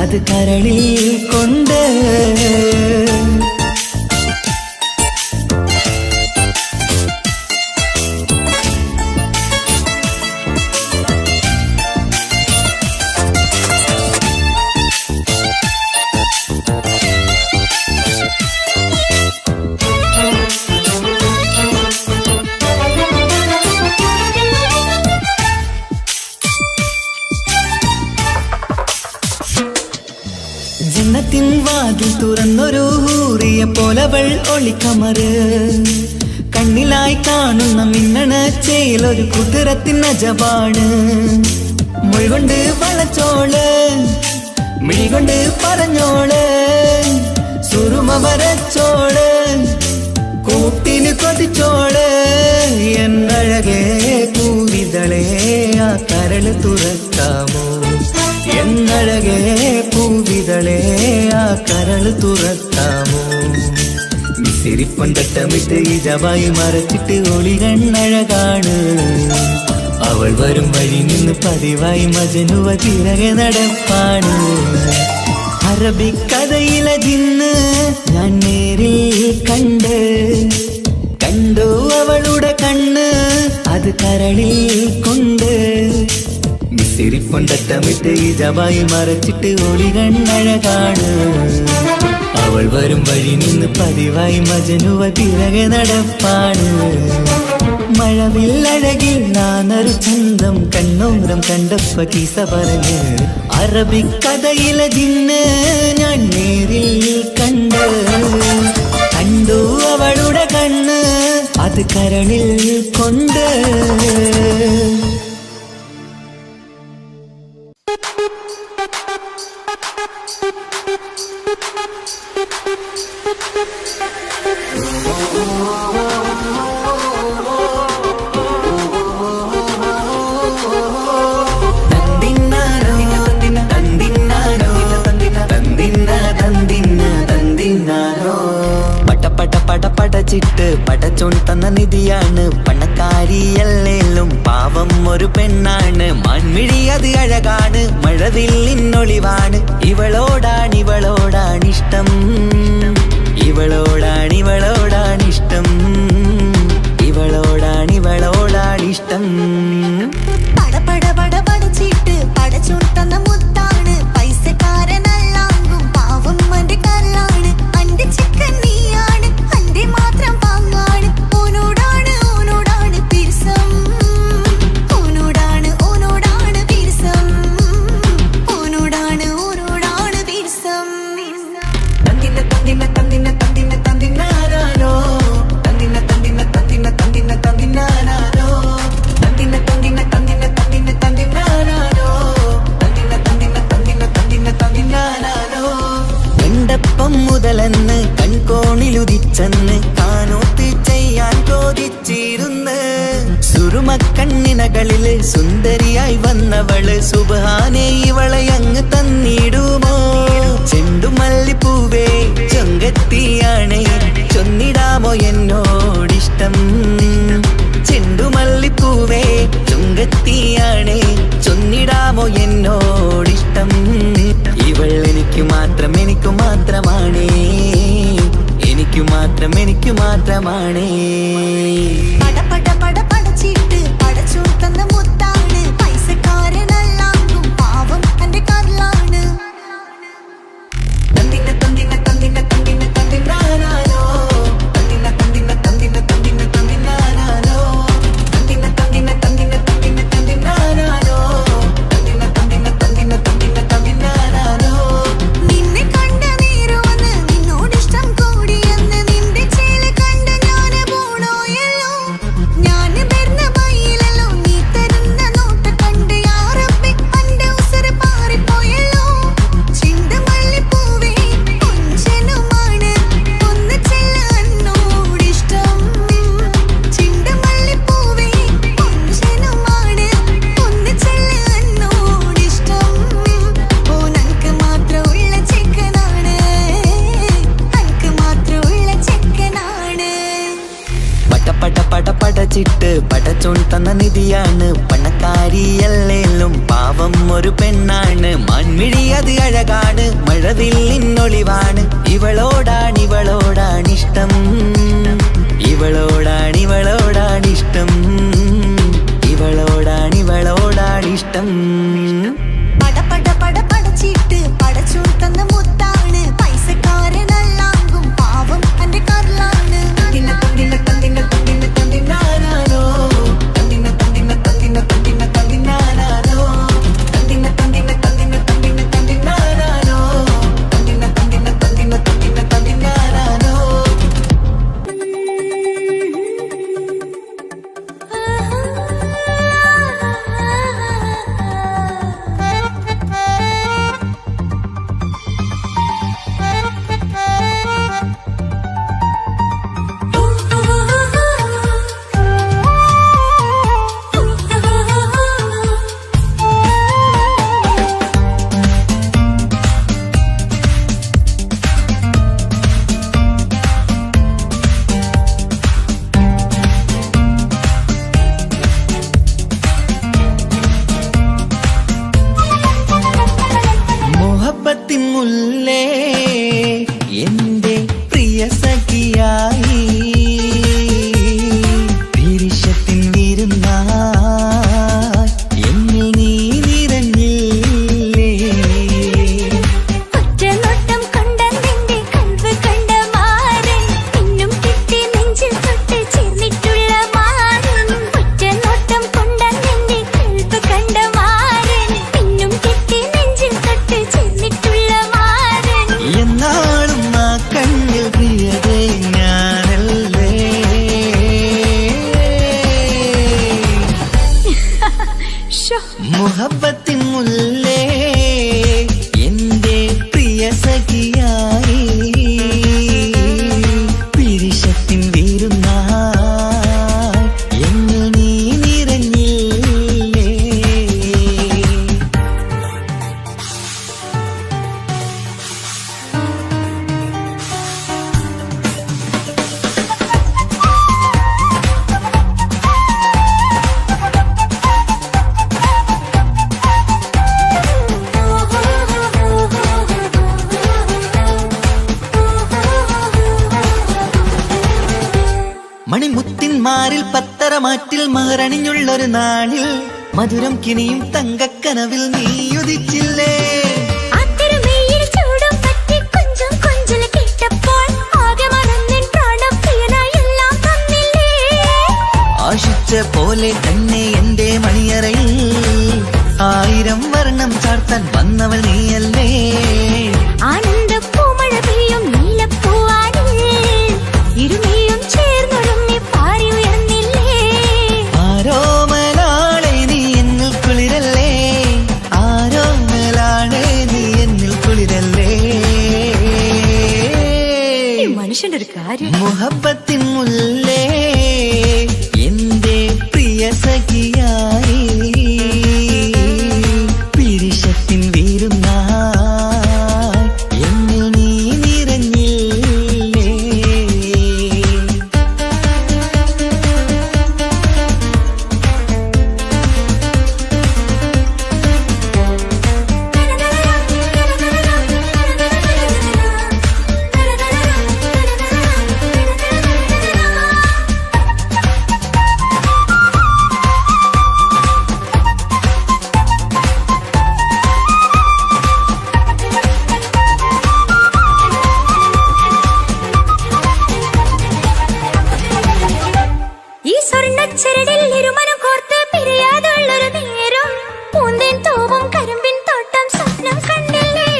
അത് കരളിൽ കൊണ്ട് ജന്നത്തിൻ വാതിൽ തുറന്നൊരു ഹൂറിയ പോലവൾ ഒളിക്കമറ് കണ്ണിലായി കാണുന്ന മിന്നണ ചേലൊരു കുതിരത്തിൻ അജപാണ് മൊഴികൊണ്ട് വളച്ചോള് മിഴികൊണ്ട് പറഞ്ഞോള് സുറുമ വരച്ചോള് കൂട്ടിന് കൊതിച്ചോള് എന്നഴകേ പൂവിതളേ ആ കരള് തുറക്കാമോ എന്നഴകേ പൂവിതളേ ആ കരള് തുറക്കാമോ വിസിരിപ്പൊണ്ടട്ടമിട്ട് ഇജവായി മറച്ചിട്ട് ഒളി കണ്ണഴകാണ് അവൾ വരും വഴി നിന്ന് പതിവായി മജനുവ തിരകെ നടപ്പാണ് അറബിക്കഥയിലെ ജിന്ന് ഞാൻ നേരിൽ കണ്ടു കണ്ടു അവളുടെ കണ്ണ് അത് കരളിൽ കൊണ്ട് മിസ്സിരിപ്പൊണ്ടറ്റമിട്ട് ഇജമായി മറച്ചിട്ട് ഒളി കണ്ണഴകാണ് അവൾ വരും വഴി നിന്ന് പതിവായി മജനുവ പിറകെ നടപ്പാണ് മഴവില്ലഴകിൽ നാനൊരു ചന്തം കണ്ണോരം കണ്ടപ്പ കീസ പറഞ്ഞ് അറബിക്കഥയിലെ ജിന്ന് ഞാൻ നേരിൽ കണ്ട് കണ്ടു അവളുടെ കണ്ണ് അത് കരളിൽ കൊണ്ട് പടച്ചിട്ട് പടച്ചോൺ തന്ന നിധിയാണ് പണക്കാരിയല്ലേലും പാവം ഒരു പെണ്ണാണ് മൺമിഴി അത് അഴകാണ് മഴവില്ലിന്നൊളിവാണ് ഇവളോടാണിഷ്ടം ഇവളോടാണിഷ്ടം ഇവളോടാണിഷ്ടം പടച്ചിട്ട് പടച്ചോൺ തന്ന മുത്താണ് പൈസക്കാരനല്ലാങ്കും പാവം അന്റെ കരളാണ് അന്റെ ചിക്കൻ നീയാണ് അന്റെ മാത്രം പാങ്ങാണ് ഓനോടാണ് പിരിസം ഓനോടാണ് പിരിസം ഓനോടാണ് പിരിസം തന്തിനാരോ എണ്ടപ്പം മുതലെന്ന് കൺകോണിലുദിച്ചെന്ന് കാനോത്ത് ചെയ്യാൻ ചോദിച്ചിരുന്ന് സുറുമക്കണ്ണിനകളില് സുന്ദരിയായി വന്നവള് സുബ്ഹാനേ ഇവളെ അങ്ങ് തന്നിടുമോ ചെണ്ടുമല്ലിപ്പൂവേ ചൊങ്കത്തിയാണ് ചൊന്നിടാമോ എന്നോടിഷ്ടം ചെണ്ടുമല്ലിപ്പൂവേ ചൊങ്കത്തിയാണ് ചൊന്നിടാമോ എന്നോടിഷ്ടം ഇവൾ എനിക്ക് മാത്രമാണേ എനിക്ക് മാത്രമാണേ പടച്ചിട്ട് പടച്ചോൺ തന്ന മുത്താണ് പൈസക്കാരനല്ലാങ്കും പാവം അന്റെ കരളാണ് നിന്നെ കണ്ട നേരോന്ന് നിന്നോടിഷ്ടം കൂടിയെന്ന് നിന്റെ ചേല് കണ്ട ഞാന് പോണോയല്ലോ ഞാന് വരുന്ന വഴിയിലല്ലോ നീ തരുന്ന നോട്ട കണ്ട് യാ റബ്ബി അന്റെ ഉസറ് പാറിപ്പോയല്ലോ ചെണ്ടുമല്ലിപ്പൂവേ കൊഞ്ചനുമാണ് ഒന്ന് ചെല്ല് എന്നോടിഷ്ടം ചെണ്ടുമല്ലിപ്പൂവേ കൊഞ്ചനുമാണ് ഒന്ന് ചെല്ല് എന്നോടിഷ്ടം ഓനക്ക് മാത്രമുള്ള ചെക്കനാണ് അനക്ക് മാത്രമുള്ള ചെക്കനാണ് പടച്ചിട്ട് പടച്ചോൺ തന്ന നിധിയാണ് പണക്കാരിയല്ലേലും പാവം ഒരു പെണ്ണാണ് മൺമിഴി അത് അഴകാണ് മഴവില്ലിന്നൊളിവാണ് ഇവളോടാണിഷ്ടം ഇവളോടാണിഷ്ടം ഇവളോടാണിഷ്ടം പടച്ചിട്ട് പടച്ചോൺ തന്ന മുത്താണ് പൈസക്കാരനല്ലാങ്കും പാവം അന്റെ കരളാണ് മുഹബത്തിൻ മുല്ലേ എന്റെ പ്രിയ സഖിയായി പിരിശത്തിൻ വീരുന്നായി എന്നിൽ നീ നിറഞ്ഞില്ലേ. മണിമുത്തിന്മാരിൽ പത്തരമാറ്റിൽ മഹറണിഞ്ഞുള്ളൊരു നാളിൽ മധുരം കിനിയും തങ്കക്കനവിൽ നീ ഉദിച്ചില്ലേ. ആശിച്ച പോലെ തന്നെ എന്റെ മണിയറയിൽ 1000 വർണ്ണം ചാർത്താൻ വന്നവൾ നീയല്ലേ. ആനന്ദപ്പൂമഴ പെയ്യും നീലപ്പൂവാനിൽ ഇരുമയും ചേർന്നൊരുമ്മി പാറി ഉയർന്നില്ലേ. ആരോമലാളെ നീ എന്നിൽ കുളിരല്ലേ, ആരോമലാളെ നീ എന്നിൽ കുളിരല്ലേ. മനുഷ്യന്റെ ഒരു കാര്യം. മുഹബത്തിൻ മുല്ലേ എന്റെ പ്രിയ സഖിയായി പിരിശത്തിൻ വീരുന്നായി എന്നിൽ നീ നിറഞ്ഞില്ലേ. ഈ സ്വർണ്ണച്ചരടിൽ ഇരുമനം കോർത്ത് പിരിയാതുള്ളൊരു നേരം പൂന്തേൻ തൂവും കരിമ്പിൻ തോട്ടം സ്വപ്നം കണ്ടില്ലേ.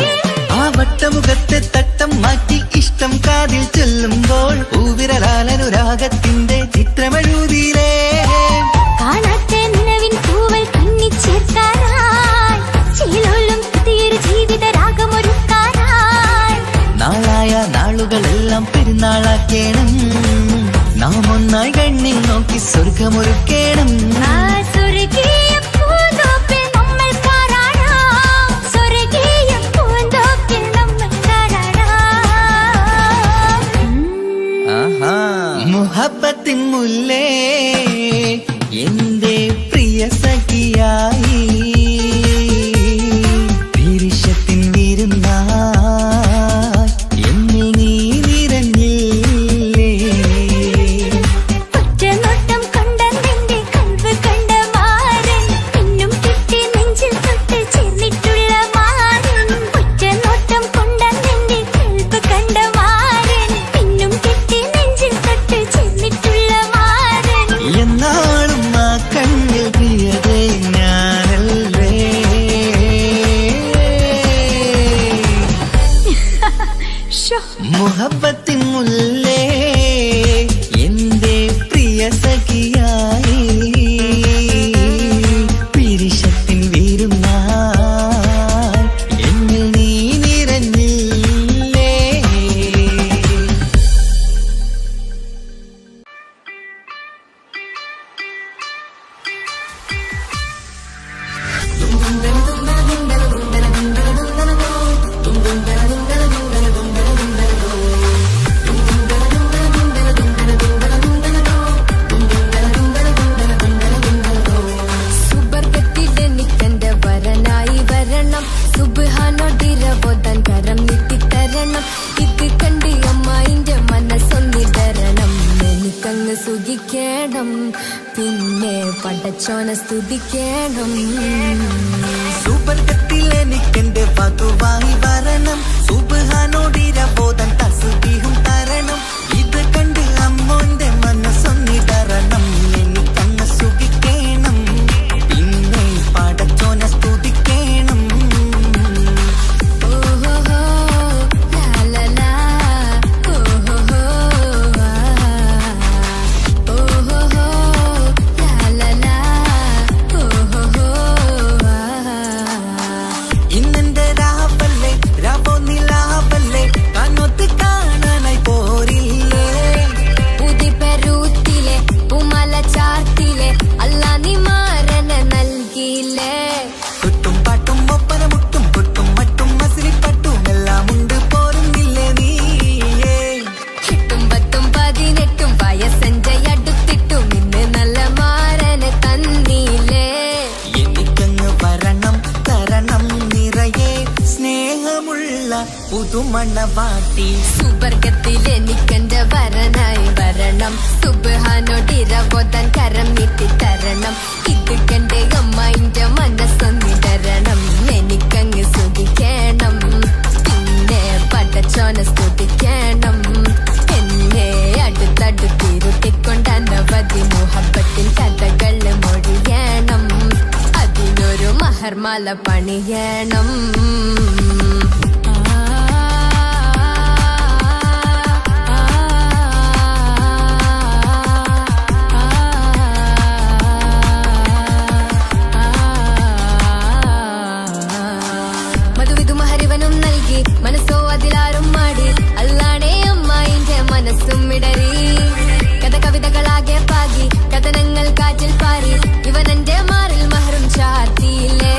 ആ വട്ടമുഖത്തെ തട്ടം മാറ്റി ഇഷ്ടം കാതിൽ ചൊല്ലുമ്പോൾ പൂവിരലാലനുരാഗത്തിന്റെ ചിത്രമെഴുതിയിലേ. കാണാത്ത നിലവിൻ പൂവൽ കണ്ണിച്ചേർക്കാനായി ചീലോലും പുതിയൊരു ജീവിത രാഗമൊരുക്കാനായി നാളായ നാളുകളെല്ലാം പെരുന്നാളാക്കേണം, നാം ഒന്നായി കണ്ണിൽ നോക്കി സ്വർഗമൊരുക്കേണം. ആ സ്വർഗീയ പൂന്തോപ്പിൽ നമ്മൾ കാണാം, സ്വർഗീയ പൂന്തോപ്പിൽ നമ്മൾ കാണാം. ആഹാ. മുഹബത്തിൻ മുല്ലേ എന്റെ പ്രിയ സഖിയായി പിരിശത്തിൻ വീരുന്നായി എന്നിൽ നീ നിറഞ്ഞില്ലേ. ഒറ്റനോട്ടം കണ്ട നിന്റെ കൽവ് കണ്ട മാരൻ പിന്നും കിട്ടി നെഞ്ചിൽ തൊട്ട് ചേർന്നിട്ടുള്ള മാരൻ. ഒറ്റനോട്ടം കൊണ്ട നിന്റെ കൽവ് കണ്ട മാരൻ പിന്നും കിട്ടി നെഞ്ചിൽ തൊട്ട് ചേർന്നിട്ടുള്ള മാരൻ. എന്നാളും ആ കണ്ണിൽ പ്രിയതേ ഞാനല്ലേ. മുഹബത്തിൻ മുല്ലേ എന്റെ പ്രിയ സഖിയായി പിരിശത്തിൻ വീരുന്നായി എന്നിൽ നീ നിറഞ്ഞില്ലേ. സുബർഗത്തിലെനിക്കെന്റെ വരനായി വരണം, സുബ്ഹാനോടിരവോദൻ കരം നീട്ടിത്തരണം. ഇത് കണ്ട് അമ്മായിന്റെ മനസ്സൊന്നിതരണം, എനിക്കങ്ങ് സുഖിക്കണം, പിന്നെ പടച്ചോനെ സ്തുതിക്കണം. സുബർഗത്തിൽ എനിക്കെന്റെ വധുവായി വരണം, സുബ്ഹാനോടിരവോദൻ തസ്ബീഹും തരണം. ഇത് കണ്ട് അമ്മോന്റെ മനസ്സൊന്നിടരണം, എനിക്കങ്ങ് സുഖിക്കണം, പിന്നെ പടച്ചോനെ സ്തുതിക്കണം. ഓഹോഹോ ലാലലാ, ഓഹോഹോ ഓഹോഹോ ലാലലാ, ഓഹോഹോ പുതുമണവാട്ടി. സുവർഗത്തിൽ എനിക്കെന്റെ വരനായി വരണം, സുബ്ഹാനോടിരവോദൻ കരം നീട്ടി തരണം. ഇത് കണ്ട് അമ്മന്റെ മനസ്സൊന്നിടരണം, എനിക്കങ്ങ് സുഖിക്കണം, പിന്നെ പടച്ചോനെ സ്തുതിക്കണം. എന്നെ അടുത്തടുത്തിരുത്തിക്കൊണ്ട് അനവധി മുഹബത്തിൻ കഥകൾ മൊഴിയണം, അതിനൊരു മഹർമാല പണിയണം. മനസ്സോ അതിലാരും മാടി, അല്ലാണേ അമ്മായിന്റെ മനസ്സും ഇടറി. കവിതകളാകെ പാകി, കഥനങ്ങൾ കാറ്റിൽ പാറി, ഇവനെന്റെ മാറിൽ മഹറും ചാർത്തിയില്ലേ.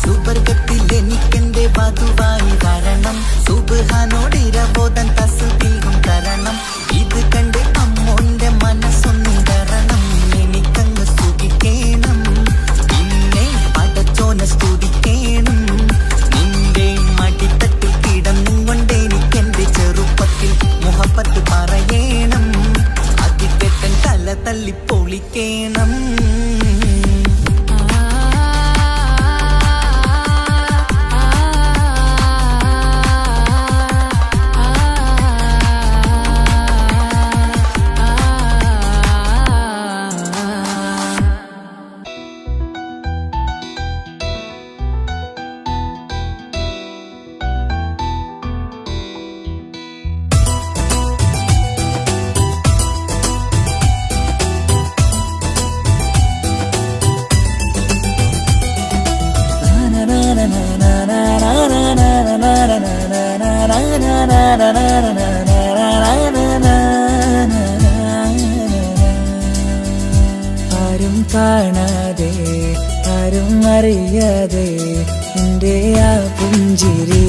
സുവർഗത്തിൽ എനിക്കെന്റെ വധുവായി വരണം, സുബ്ഹാനോടിരവോദൻ തസ്ബീഹും തരണം. ഇത് കണ്ട് അമ്മോന്റെ മനസ്സൊന്നിടരണം, എനിക്കങ്ങ് സുഖിക്കണം, പിന്നെ പടച്ചോനെ സ്തുതിക്കണം. നിന്റെ മടിത്തട്ടിൽ കിടന്നും കൊണ്ട് എനിക്കെന്റെ ചെറുപ്പത്തിൽ മുഹബത്ത് പറയണം, അതിക്കെട്ടൻ തല തല്ലി പൊളിക്കണം. ആരും കാണാതെ ആരും അറിയാതെ എന്റെ ആ പുഞ്ചിരി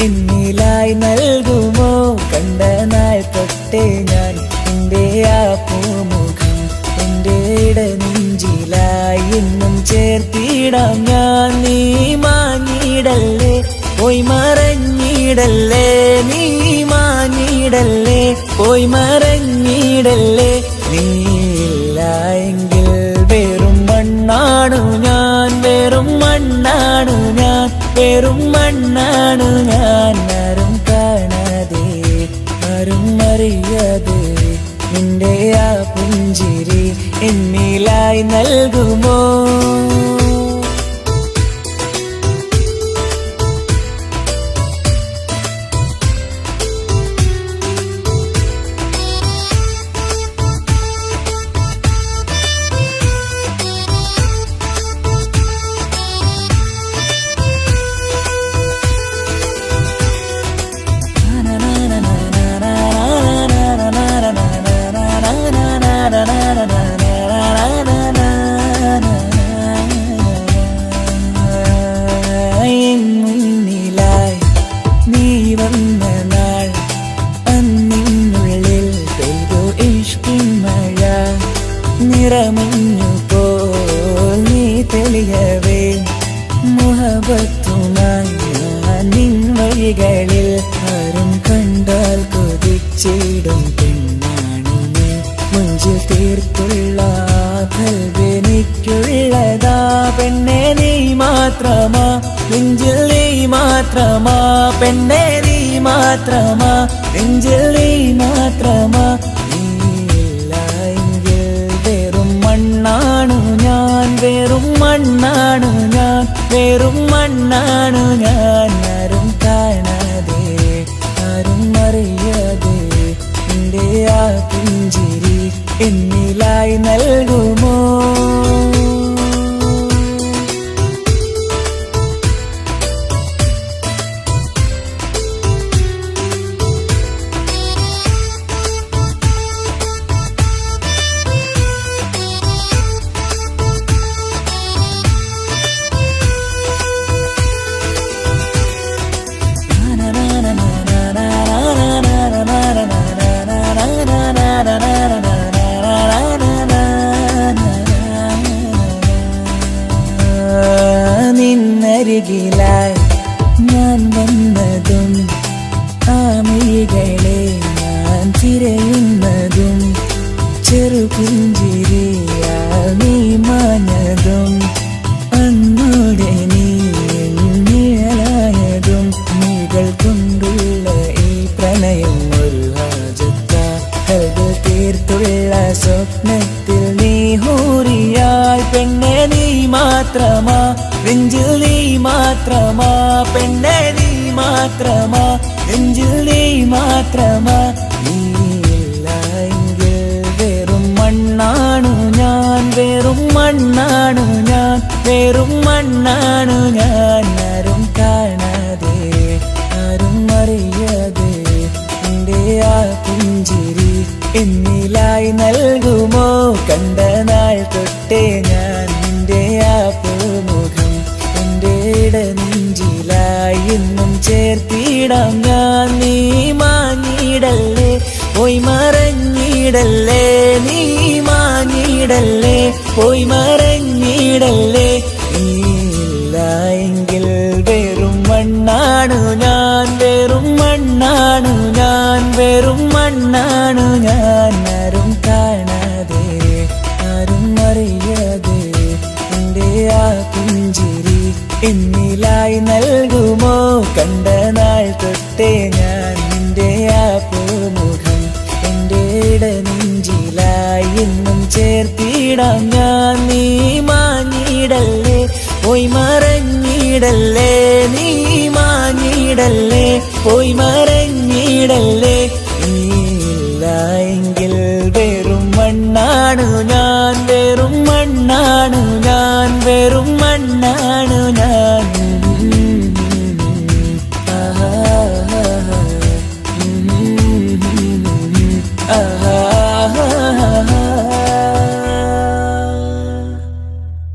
എന്നിലായി നൽകുമോ? കണ്ട നാൾ തൊട്ടേ ഞാൻ എന്റെ ആ പൂമുഖം എന്റെ ഇടനെഞ്ചിലായി എന്നും ചേർത്തിടാം ഞാൻ. നീ മാഞ്ഞിടല്ലേ, പോയി മറഞ്ഞിടല്ലേ, നീ മാഞ്ഞിടല്ലേ, പോയി മറഞ്ഞിടല്ലേ. നീയില്ല എങ്കിൽ വെറും മണ്ണാണു ഞാൻ, വെറും മണ്ണാണു ഞാൻ, വെറും മണ്ണാണു ഞാൻ. ആരും കാണാതെ ആരും അറിയാതെ നിന്റെ ആ പുഞ്ചിരി എന്നിലായി നൽകുമോ? മുന്നിലായി നീ വന്ന നാൾ, അന്നിനുള്ളിൽ പെയ്തു ഇഷ്കിൻ മഴ. നിറമഞ്ഞു പോൽ നീ തെളിയവേ, മുഹബത്തുമായി നിൻ വഴികളിൽ. ആരും കണ്ടാൽ കൊതിച്ചിടും പെണ്ണാണു നീ, മുഞ്ചിൽ തീർത്തുള്ള കൽവെനിക്കുള്ളതാ. പെണ്ണെ നീ മാത്രമാ, നെഞ്ചിൽ നീ മാത്രമാ, പെണ്ണെ നീ മാത്രമാ, നെഞ്ചിൽ നീ മാത്രമാ. നീയില്ല എങ്കിൽ വെറും മണ്ണാണു ഞാൻ, വെറും മണ്ണാണു ഞാൻ, വെറും മണ്ണാണു ഞാൻ. ആരും കാണാതെ ആരും അറിയാതെ എന്റെ ആ പുഞ്ചിരി എന്നിലായി നൽകുമോ? നിന്നരികിലായി ഞാൻ വന്നതും ആമികളെ ഞാൻ തിരയുന്നതും ചെറുപുഞ്ചിരിയാൽ നീ മാഞ്ഞതും അന്നോടെ നീ നിഴലായതും നീകൾ കൊണ്ടുള്ള ഈ പ്രണയം ഒരു ഹാജത്ത ഹൃദയ തീർത്തുള്ള സ്വപ്നത്തിൽ നീ ഹൂറിയായി പെണ്ണെ നീ മാത്രമാ നെഞ്ചിൽ നീ മാത്രമാ പെണ്ണെ നീ മാത്രമാ നെഞ്ചിൽ നീ മാത്രമാ നീയില്ല എങ്കിൽ വെറും മണ്ണാണു ഞാൻ വെറും മണ്ണാണു ഞാൻ വെറും മണ്ണാണു ഞാൻ ആരും കാണാതെ ആരും അറിയാതെ എൻ്റെ ആ പുഞ്ചിരി എന്നിലായി നൽകുമോ കണ്ട നാൾ തൊട്ടേ ഞാൻ നിന്റെ ആ പൂമുഖം എൻ്റെ ഇടനെഞ്ചിലായി എന്നും ചേർത്തിടാം ഞാൻ നീ മാഞ്ഞിടല്ലേ പോയി മറഞ്ഞിടല്ലേ നീ മാഞ്ഞിടല്ലേ പോയി മറഞ്ഞിടല്ലേ നീയില്ല എങ്കിൽ വെറും മണ്ണാണു ഞാൻ വെറും മണ്ണാണു ഞാൻ വെറും മണ്ണാണു ഞാൻ ആരും കാണാതെ ആരും അറിയാതെ എൻ്റെ ആ പുഞ്ചിരി എന്നിലായി നൽകുമോ കണ്ട നാൾ തൊട്ടേ ഞാൻ നിന്റെ ആ പൂമുഖം എൻ്റെ ഇടനെഞ്ചിലായി എന്നും ചേർത്തിടാം ഞാൻ നീ മാഞ്ഞിടല്ലേ പോയി മറഞ്ഞിടല്ലേ നീ മാഞ്ഞിടല്ലേ പോയി മറഞ്ഞിടല്ലേ